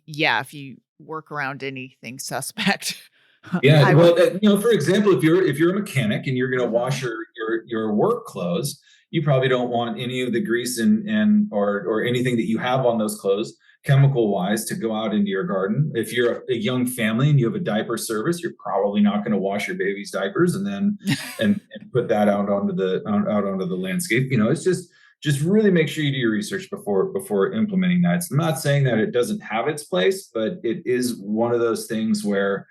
if you work around anything suspect. Yeah, for example, if you're a mechanic and you're going to wash your work clothes, you probably don't want any of the grease or anything that you have on those clothes chemical wise to go out into your garden. If you're a young family and you have a diaper service, you're probably not going to wash your baby's diapers and then and put that out onto the landscape. It's just really make sure you do your research before implementing that. I'm not saying that it doesn't have its place, but it is one of those things where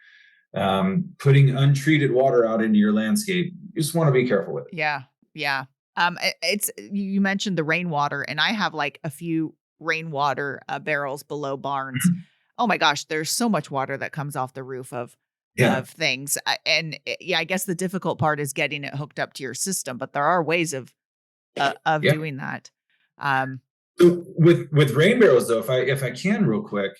putting untreated water out into your landscape, you just want to be careful with it. Yeah. Yeah. You mentioned the rainwater, and I have like a few rainwater barrels below barns. Oh my gosh, there's so much water that comes off the roof of things. And I guess the difficult part is getting it hooked up to your system, but there are ways of doing that. So with rain barrels though, if I can real quick,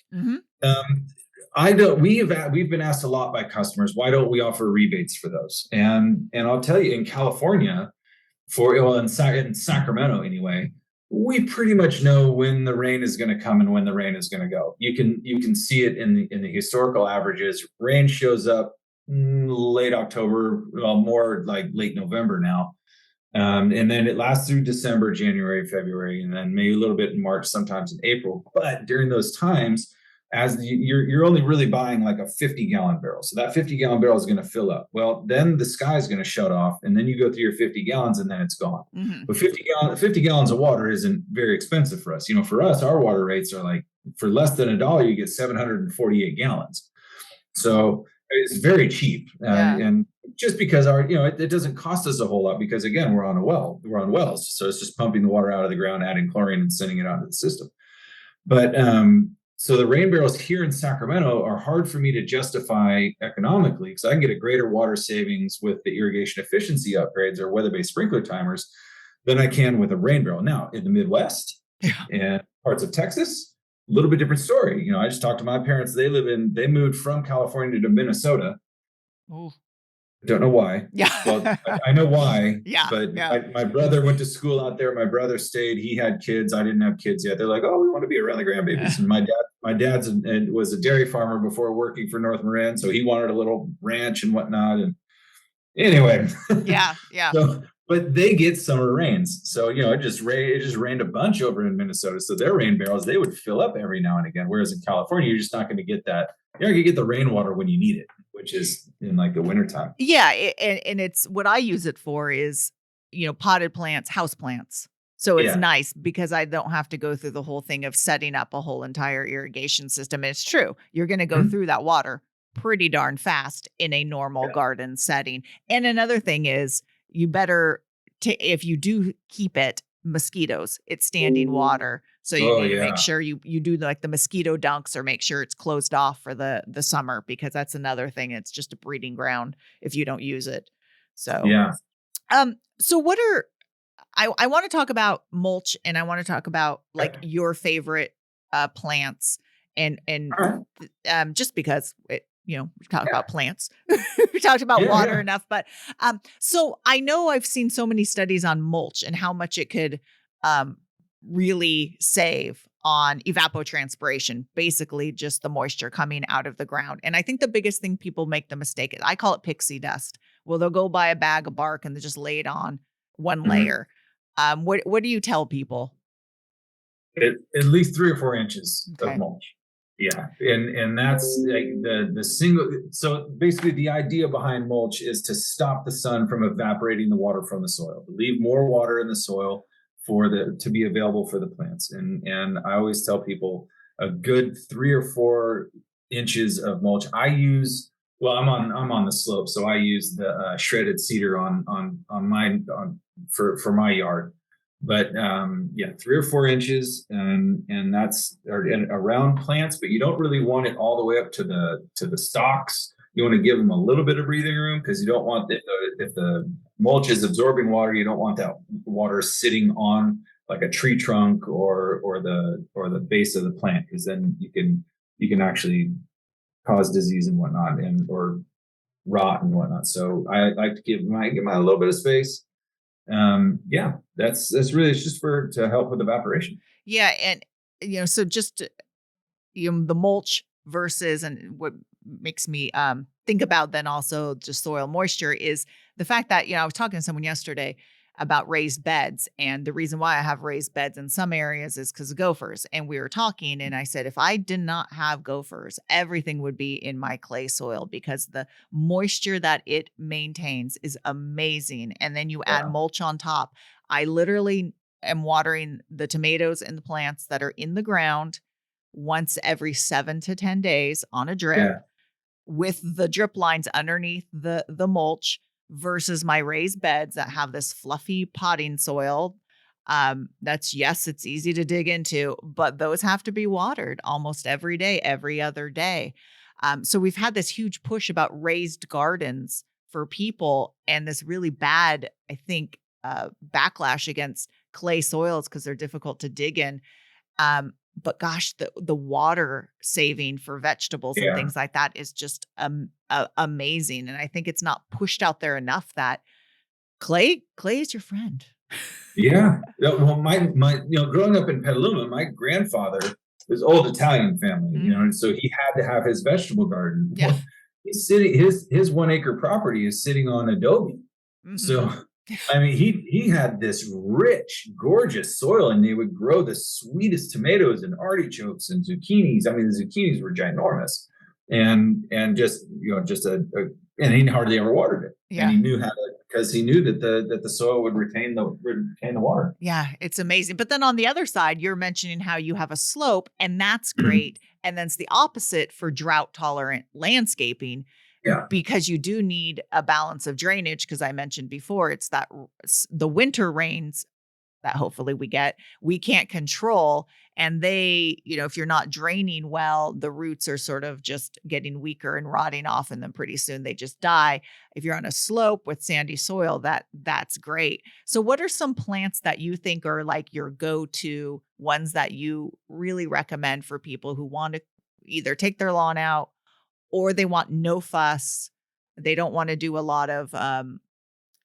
we've been asked a lot by customers, why don't we offer rebates for those? And I'll tell you, in California, in Sacramento anyway, we pretty much know when the rain is going to come and when the rain is going to go. You can see it in the historical averages. Rain shows up late October, well, more like late November now. And then it lasts through December, January, February, and then maybe a little bit in March, sometimes in April. But during those times, you're only really buying like a 50-gallon barrel. So that 50-gallon barrel is going to fill up. Well, then the sky is going to shut off, and then you go through your 50 gallons, and then it's gone. But 50 gallons of water isn't very expensive for us. For us, our water rates are like, for less than $1, you get 748 gallons. So it's very cheap. And just because it doesn't cost us a whole lot because, again, we're on wells. So it's just pumping the water out of the ground, adding chlorine, and sending it out into the system. But so the rain barrels here in Sacramento are hard for me to justify economically because I can get a greater water savings with the irrigation efficiency upgrades or weather-based sprinkler timers than I can with a rain barrel. Now, in the Midwest and parts of Texas, a little bit different story. I just talked to my parents. They moved from California to Minnesota. Ooh. Don't know why. Yeah. Well, I know why. Yeah. But my brother went to school out there. My brother stayed. He had kids. I didn't have kids yet. They're like, oh, we want to be around the grandbabies. And my dad's was a dairy farmer before working for North Marin, so he wanted a little ranch and whatnot. And anyway. Yeah. But they get summer rains. So, it just rained a bunch over in Minnesota. So their rain barrels, they would fill up every now and again. Whereas in California, you're just not going to get that. You're not going to get the rainwater when you need it, which is in like the wintertime. Yeah. And it's what I use it for is, potted plants, house plants. So it's Yeah. nice because I don't have to go through the whole thing of setting up a whole entire irrigation system. And it's true. You're going to go Mhm. through that water pretty darn fast in a normal Yeah. garden setting. And another thing is you better, if you do keep it, mosquitoes, it's standing water. So you Oh need to make yeah. sure you do like the mosquito dunks or make sure it's closed off for the summer, because that's another thing. It's just a breeding ground if you don't use it. So, Yeah. so what are, I want to talk about mulch, and I want to talk about like your favorite plants, and All right. just because we talked Yeah. about plants, we talked about Yeah, water yeah. enough, but so I know I've seen so many studies on mulch and how much it could um really save on evapotranspiration, basically just the moisture coming out of the ground. And I think the biggest thing people make the mistake is, I call it pixie dust. Well, they'll go buy a bag of bark and they just lay it on one Mhm. layer. What do you tell people? At least 3 or 4 inches of Okay. mulch. Yeah, and that's like the single. So basically, the idea behind mulch is to stop the sun from evaporating the water from the soil, to leave more water in the soil for the to be available for the plants. And I always tell people a good 3 or 4 inches of mulch. I use well, I'm on the slope, so I use the shredded cedar on my for my yard. But yeah, 3 or 4 inches, and that's around plants. But you don't really want it all the way up to the stalks. You want to give them a little bit of breathing room, because you don't want if the mulch is absorbing water, you don't want that water sitting on like a tree trunk or the base of the plant, because then you can actually cause disease and whatnot, and or rot and whatnot. So I like to give my a little bit of space. Yeah, that's really, it's just for to help with evaporation. Yeah, and so just the mulch versus, and what makes me think about then also just soil moisture is the fact that I was talking to someone yesterday about raised beds, and the reason why I have raised beds in some areas is because of gophers. And we were talking, and I said if I did not have gophers, everything would be in my clay soil, because the moisture that it maintains is amazing. And then you add Yeah, mulch on top. I literally am watering the tomatoes and the plants that are in the ground once every 7 to 10 days on a drip, yeah, with the drip lines underneath the mulch, versus my raised beds that have this fluffy potting soil. That's, yes, it's easy to dig into, but those have to be watered almost every day, every other day. So we've had this huge push about raised gardens for people, and this really bad, I think, backlash against clay soils because they're difficult to dig in. But gosh, the water saving for vegetables and yeah, things like that is just amazing. And I think it's not pushed out there enough that clay is your friend. yeah. Well, my growing up in Petaluma, my grandfather was old Italian family, Mhm. and so he had to have his vegetable garden. Yeah. He's sitting his 1 acre property is sitting on adobe. So Hmm. I mean, he had this rich, gorgeous soil, and they would grow the sweetest tomatoes and artichokes and zucchinis. I mean, the zucchinis were ginormous, and just and he hardly ever watered it, and Yeah. he knew how to, because he knew that the soil would retain the water. Yeah. It's amazing. But then on the other side, you're mentioning how you have a slope, and that's Mhm. great. And then it's the opposite for drought tolerant landscaping, Yeah, because you do need a balance of drainage. Because I mentioned before, it's that the winter rains that hopefully we can't control. And they, if you're not draining well, the roots are sort of just getting weaker and rotting off, and then pretty soon they just die. If you're on a slope with sandy soil, that's great. So what are some plants that you think are like your go-to ones that you really recommend for people who want to either take their lawn out, or they want no fuss, they don't want to do a lot of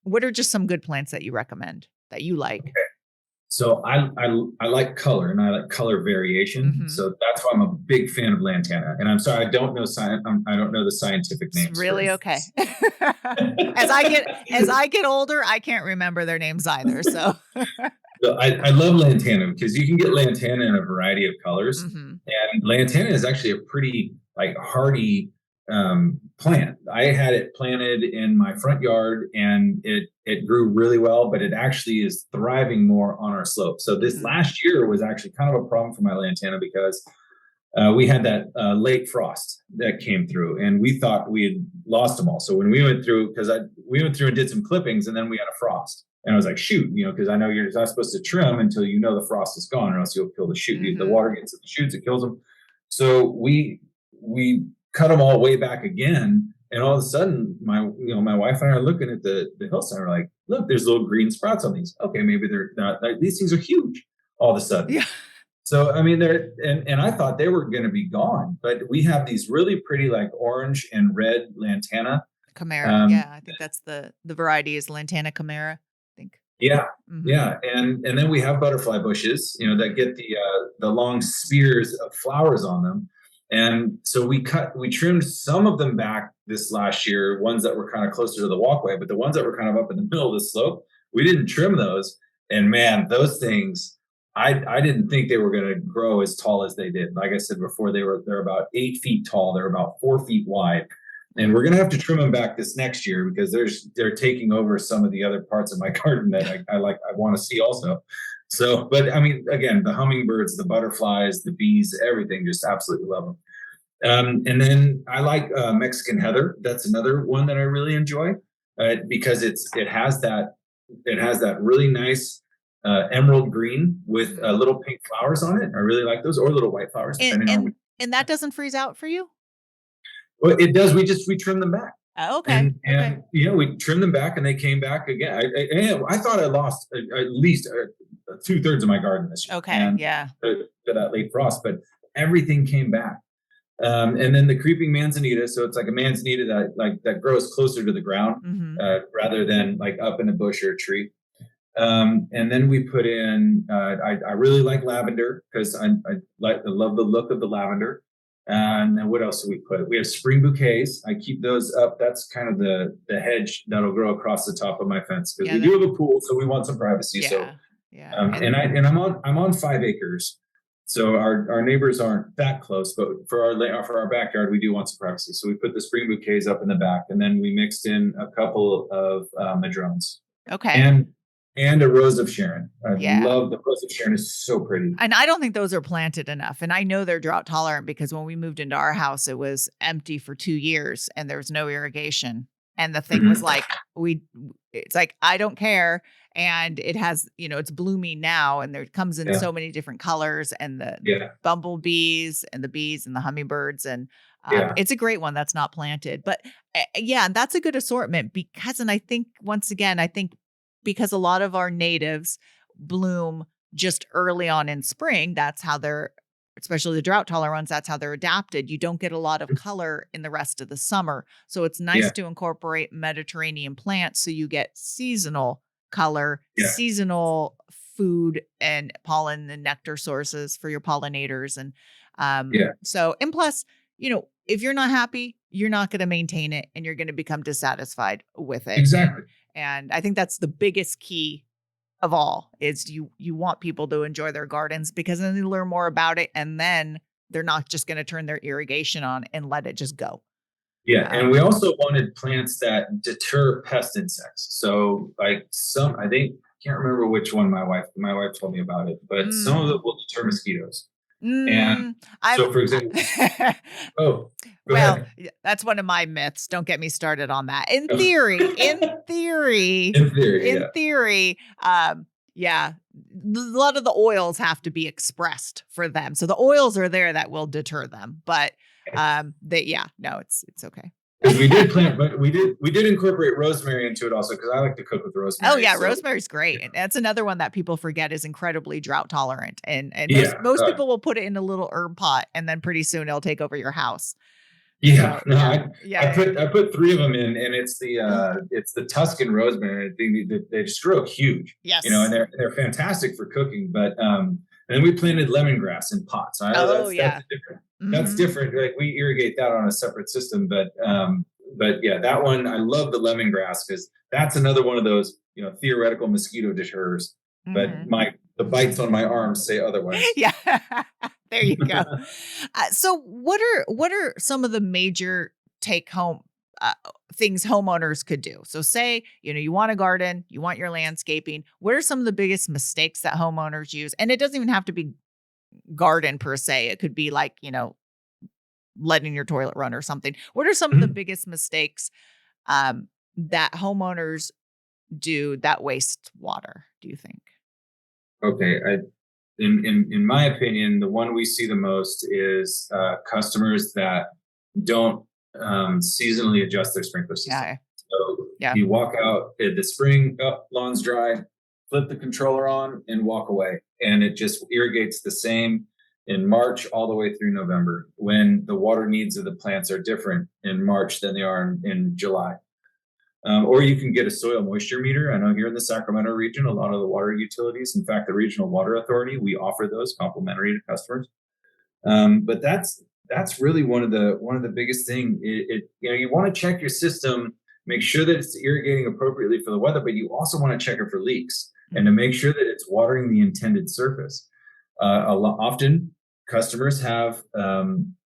what are just some good plants that you recommend that you like? so I like color, and I like color variation. Mhm. So that's why I'm a big fan of lantana. And I'm sorry, I don't know science. I don't know the scientific It's names for. really okay. As I get older, I can't remember their names either, so So I love lantana, because you can get lantana in a variety of colors, Mhm. and lantana is actually a pretty like hardy plant. I had it planted in my front yard, and it grew really well, but it actually is thriving more on our slope. So this last year was actually kind of a problem for my lantana because we had that late frost that came through, and we thought we had lost them all. So when we went through, we went through and did some clippings, and then we had a frost. And I was like, shoot, because I know you're not supposed to trim until the frost is gone, or else you'll kill the shoot. The water gets to the shoots, it kills them. So we cut them all way back again, and all of a sudden, my wife and I are looking at the hillside. We're like, look, there's little green sprouts on these. Okay, maybe they're not. These things are huge. All of a sudden, Yeah. So I mean, and I thought they were going to be gone, but we have these really pretty like orange and red lantana. Chimera. Yeah, I think that's the variety is Lantana Chimera, I think. Yeah. Yeah. And then we have butterfly bushes, that get the long spears of flowers on them. And so we trimmed some of them back this last year, ones that were kind of closer to the walkway, but the ones that were kind of up in the middle of the slope, we didn't trim those. And man, those things, I didn't think they were going to grow as tall as they did. Like I said before, they're about 8 feet tall. They're about 4 feet wide. And we're going to have to trim them back this next year because they're taking over some of the other parts of my garden that I want to see also. So, but I mean, again, the hummingbirds, the butterflies, the bees, everything, just absolutely love them. And then I like Mexican heather. That's another one that I really enjoy because it has that really nice emerald green with little pink flowers on it. I really like those, or little white flowers. And that doesn't freeze out for you? Well, it does. We trim them back. Oh, okay. And we trimmed them back, and they came back again. I thought I lost at least 2/3 of my garden this year. Okay, yeah. To that late frost, but everything came back. And then the creeping manzanita. So it's like a manzanita that grows closer to the ground rather than like up in a bush or a tree. And then we put in. I really like lavender because I love the look of the lavender. And then what else do we put? We have spring bouquets. I keep those up. That's kind of the hedge that'll grow across the top of my fence because we do have a pool, so we want some privacy. Yeah, and I'm on 5 acres, so our neighbors aren't that close. But for our backyard, we do want some privacy. So we put the spring bouquets up in the back, and then we mixed in a couple of madrones. Okay. And a rose of Sharon. I love the rose of Sharon. Is so pretty. And I don't think those are planted enough. And I know they're drought tolerant because when we moved into our house, it was empty for 2 years and there was no irrigation. And the thing was like, it's like, I don't care. And it has, it's blooming now, and there comes in so many different colors, and the bumblebees and the bees and the hummingbirds. And it's a great one that's not planted. But that's a good assortment because, and I think once again, because a lot of our natives bloom just early on in spring. That's how especially the drought tolerant ones, that's how they're adapted. You don't get a lot of color in the rest of the summer. So it's nice to incorporate Mediterranean plants so you get seasonal color, seasonal food and pollen and nectar sources for your pollinators. And so, and plus, if you're not happy, you're not going to maintain it and you're going to become dissatisfied with it. Exactly. And I think that's the biggest key of all is you want people to enjoy their gardens because then they learn more about it, and then they're not just going to turn their irrigation on and let it just go. Yeah. And we also wanted plants that deter pest insects. So I can't remember which one my wife told me about it, but some of them will deter mosquitoes. And so, for example, that's one of my myths. Don't get me started on that. In theory, a lot of the oils have to be expressed for them. So the oils are there that will deter them. But it's okay. Because we did plant, but we did incorporate rosemary into it also because I like to cook with rosemary. Oh yeah, rosemary great. And that's another one that people forget is incredibly drought tolerant. And most people will put it in a little herb pot, and then pretty soon it'll take over your house. Yeah, I put 3 of them in, and it's the Tuscan rosemary. They just grow huge. Yes, and they're fantastic for cooking. But and then we planted lemongrass in pots. That's different. That's different. Like we irrigate that on a separate system, but that one I love the lemongrass because that's another one of those theoretical mosquito deterrers. But the bites on my arms say otherwise. Yeah, there you go. So what are some of the major take home things homeowners could do. So say, you want a garden, you want your landscaping. What are some of the biggest mistakes that homeowners use? And it doesn't even have to be garden per se. It could be like, letting your toilet run or something. What are some of the biggest mistakes that homeowners do that waste water, do you think? Okay. In my opinion, the one we see the most is customers that don't seasonally adjust their sprinkler system. Yeah. So Yeah. you walk out in the spring, lawn's dry, flip the controller on and walk away. And it just irrigates the same in March all the way through November, when the water needs of the plants are different in March than they are in July. Or you can get a soil moisture meter. I know here in the Sacramento region, a lot of the water utilities, in fact, the Regional Water Authority, we offer those complimentary to customers. But that's really one of the biggest thing. You want to check your system, make sure that it's irrigating appropriately for the weather, but you also want to check it for leaks and to make sure that it's watering the intended surface. Often customers have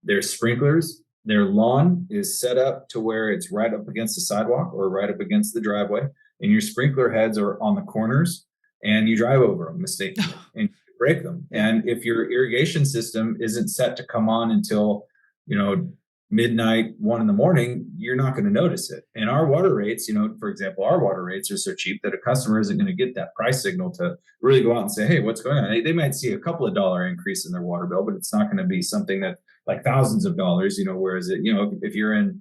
their sprinklers. Their lawn is set up to where it's right up against the sidewalk or right up against the driveway, and your sprinkler heads are on the corners, and you drive over them mistakenly and break them. And if your irrigation system isn't set to come on until, midnight, 1 a.m, you're not going to notice it. And our water rates, for example, our water rates are so cheap that a customer isn't going to get that price signal to really go out and say, hey, what's going on? They might see a couple of dollar increase in their water bill, but it's not going to be something that like thousands of dollars, whereas if you're in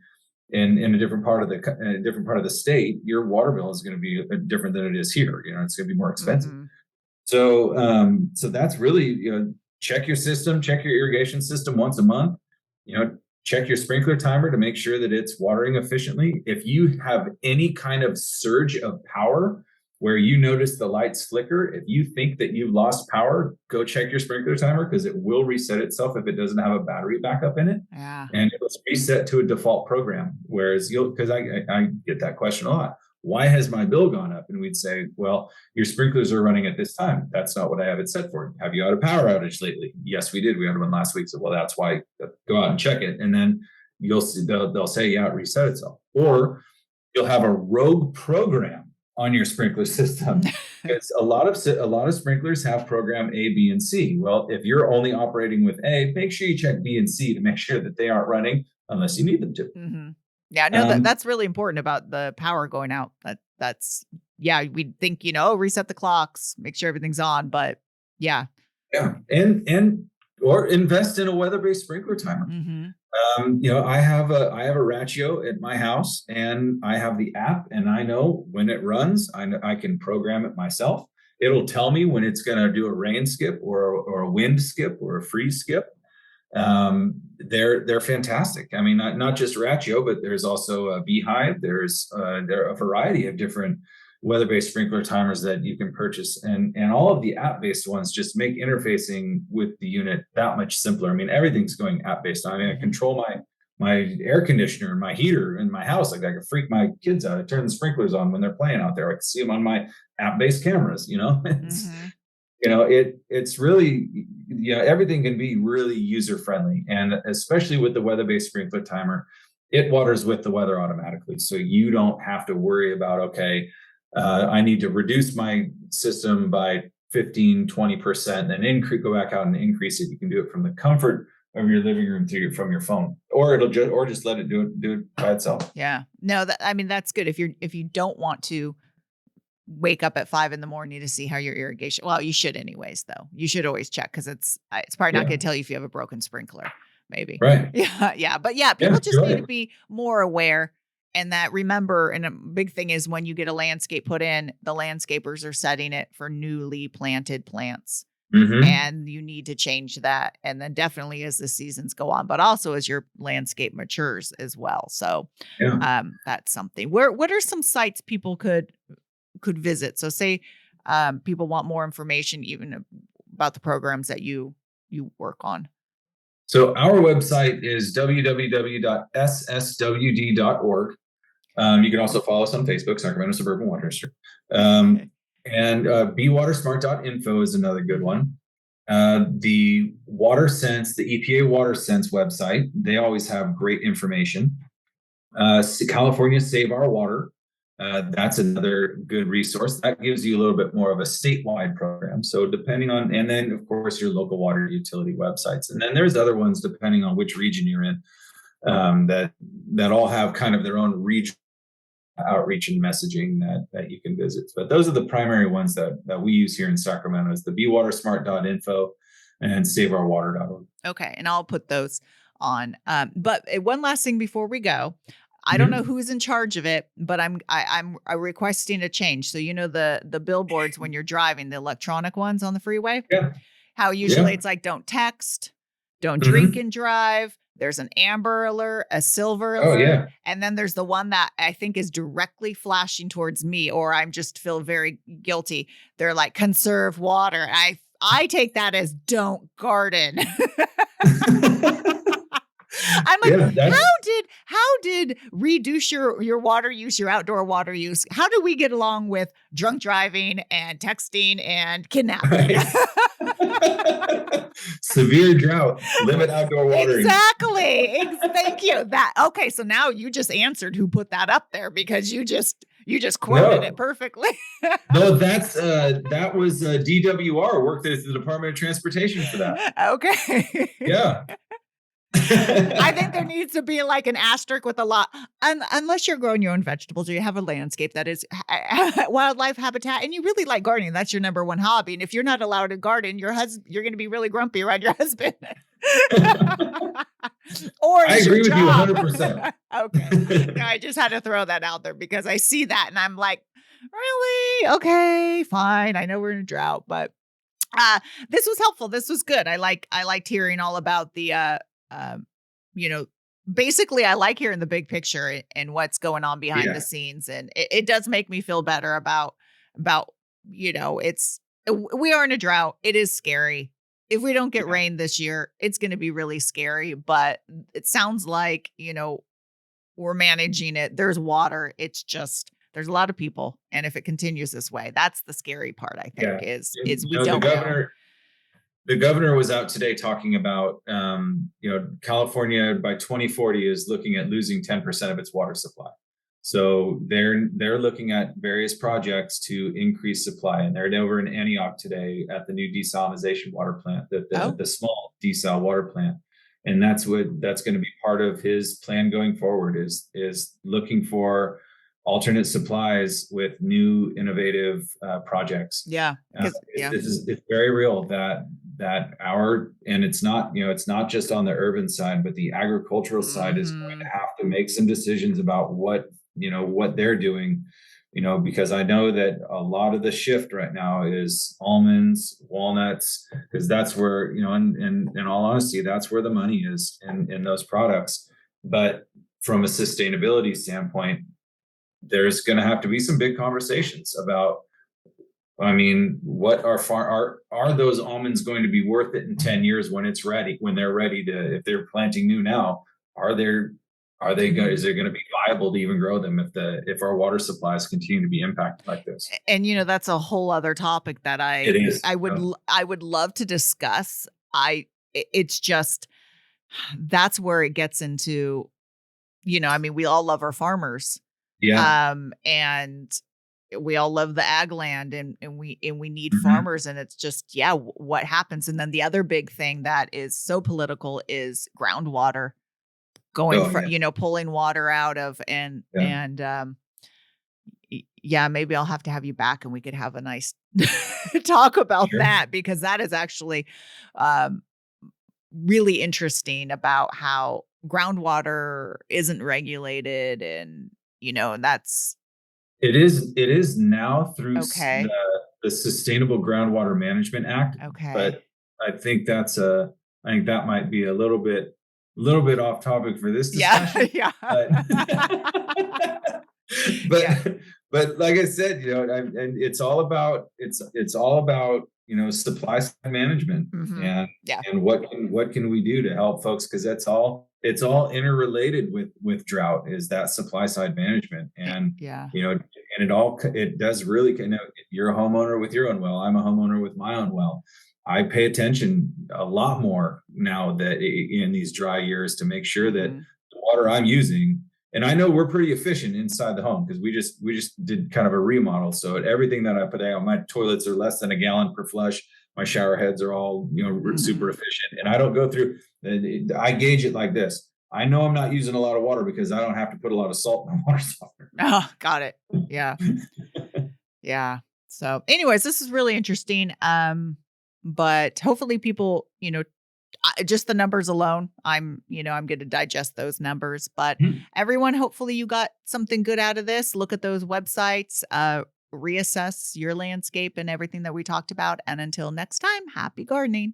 a different part of the state, your water bill is going to be different than it is here. It's going to be more expensive. Mm-hmm. So that's really, check your system, check your irrigation system once a month, check your sprinkler timer to make sure that it's watering efficiently. If you have any kind of surge of power where you notice the lights flicker, if you think that you've lost power, go check your sprinkler timer, because it will reset itself if it doesn't have a battery backup in it. Yeah. And it was reset to a default program. Whereas because I get that question a lot. Why has my bill gone up? And we'd say, well, your sprinklers are running at this time. That's not what I have it set for. Have you had a power outage lately? Yes, we did. We had one last week. So, well, that's why. Go out and check it. And then you'll see, they'll say, yeah, it reset itself. Or you'll have a rogue program on your sprinkler system. Because a lot of sprinklers have program A, B, and C. Well, if you're only operating with A, make sure you check B and C to make sure that they aren't running unless you need them to. Mm-hmm. Yeah, no, that's really important about the power going out. That's we'd think, reset the clocks, make sure everything's on, but yeah. Yeah. And or invest in a weather-based sprinkler timer. Mm-hmm. I have a ratio at my house, and I have the app, and I know when it runs. I can program it myself. It'll tell me when it's going to do a rain skip or a wind skip or a freeze skip. They're fantastic. I mean, not just Ratio, but there's also a Beehive. There are a variety of different weather-based sprinkler timers that you can purchase, and all of the app-based ones just make interfacing with the unit that much simpler. I mean, everything's going app-based. I mean, I control my air conditioner and my heater in my house. Like, I can freak my kids out. I turn the sprinklers on when they're playing out there. I can see them on my app-based cameras. It's really, everything can be really user friendly, and especially with the weather-based sprinkler timer, it waters with the weather automatically. So you don't have to worry about, okay, I need to reduce my system by 15, 20%, then go back out and increase it. You can do it from the comfort of your living room from your phone, or just let it do it by itself. Yeah, no, that's good. If you don't want to wake up at 5 a.m. to see how your irrigation, well, you should anyways, though. You should always check, because it's probably not going to tell you if you have a broken sprinkler, maybe. Right. Yeah. But people just need to be more aware, and that remember, and a big thing is when you get a landscape put in, the landscapers are setting it for newly planted plants. Mm-hmm. And you need to change that. And then definitely as the seasons go on, but also as your landscape matures as well. So that's something. What are some sites people could visit? So say people want more information even about the programs that you work on. So our website is www.sswd.org. You can also follow us on Facebook, Sacramento Suburban Water District. And bewatersmart.info is another good one. The WaterSense, the EPA WaterSense website, they always have great information. California Save Our Water. That's another good resource. That gives you a little bit more of a statewide program. So depending on, and then of course your local water utility websites, and then there's other ones depending on which region you're in, that all have kind of their own region outreach and messaging that you can visit. But those are the primary ones that we use here in Sacramento: is the bewatersmart.info and saveourwater.org. Okay, and I'll put those on. But one last thing before we go. I don't know who's in charge of it, but I'm requesting a change. So the billboards when you're driving, the electronic ones on the freeway. Yeah. How usually it's like, don't text, don't drink and drive. There's an amber alert, a silver alert, and then there's the one that I think is directly flashing towards me, or I'm just feel very guilty. They're like, conserve water. I take that as don't garden. I'm like, how did reduce your water use, your outdoor water use? How do we get along with drunk driving and texting and kidnapping? Right. Severe drought, limit outdoor watering. Exactly. Thank you. Okay. So now you just answered who put that up there, because you just quoted it perfectly. No, that was DWR, worked at the Department of Transportation for that. Okay. Yeah. I think there needs to be like an asterisk with a lot, unless you're growing your own vegetables or you have a landscape that is wildlife habitat and you really like gardening. That's your number one hobby. And if you're not allowed to garden, you're going to be really grumpy around your husband. Or I agree with you 100%. Okay. I just had to throw that out there because I see that and I'm like, really? Okay, fine. I know we're in a drought, but this was helpful. This was good. I liked hearing all about the basically I like hearing the big picture and what's going on behind the scenes. And it does make me feel better about, we are in a drought. It is scary. If we don't get rain this year, it's going to be really scary, but it sounds like, we're managing it. There's water. It's just, there's a lot of people. And if it continues this way, that's the scary part, I think, is we don't know. The governor was out today talking about, California by 2040 is looking at losing 10% of its water supply. So they're looking at various projects to increase supply, and they're over in Antioch today at the new desalinization water plant, the small desal water plant, and that's going to be part of his plan going forward. Is looking for alternate supplies with new innovative projects. Yeah, it's very real that and it's not just on the urban side, but the agricultural side is going to have to make some decisions about what they're doing, because I know that a lot of the shift right now is almonds, walnuts, because that's where, in all honesty, that's where the money is in those products. But from a sustainability standpoint, there's going to have to be some big conversations about, what are those almonds going to be worth it in 10 years when they're ready to, if they're planting new now, is it going to be viable to even grow them if our water supplies continue to be impacted like this? And that's a whole other topic that I would love to discuss. It's just, that's where it gets into, we all love our farmers. Yeah. And we all love the ag land and we need farmers, and it's just, what happens. And then the other big thing that is so political is groundwater going pulling water out of, maybe I'll have to have you back and we could have a nice talk about that, because that is actually, really interesting about how groundwater isn't regulated and, and that's. It is now through the Sustainable Groundwater Management Act. Okay. But I think that might be a little bit off topic for this discussion. Yeah. But like I said, and it's all about supply side management and what can we do to help folks, because it's all interrelated with drought, is that supply side management. And it does really, you're a homeowner with your own well, I'm a homeowner with my own well. I pay attention a lot more now that in these dry years to make sure that the water I'm using And I know we're pretty efficient inside the home because we just did kind of a remodel. So everything that I put out, my toilets are less than a gallon per flush. My shower heads are all, super efficient. And I don't go through, I gauge it like this. I know I'm not using a lot of water because I don't have to put a lot of salt in my water softener. Oh, got it. Yeah. Yeah. So anyways, this is really interesting. But hopefully people, just the numbers alone, I'm going to digest those numbers, but everyone, hopefully you got something good out of this. Look at those websites, reassess your landscape and everything that we talked about. And until next time, happy gardening.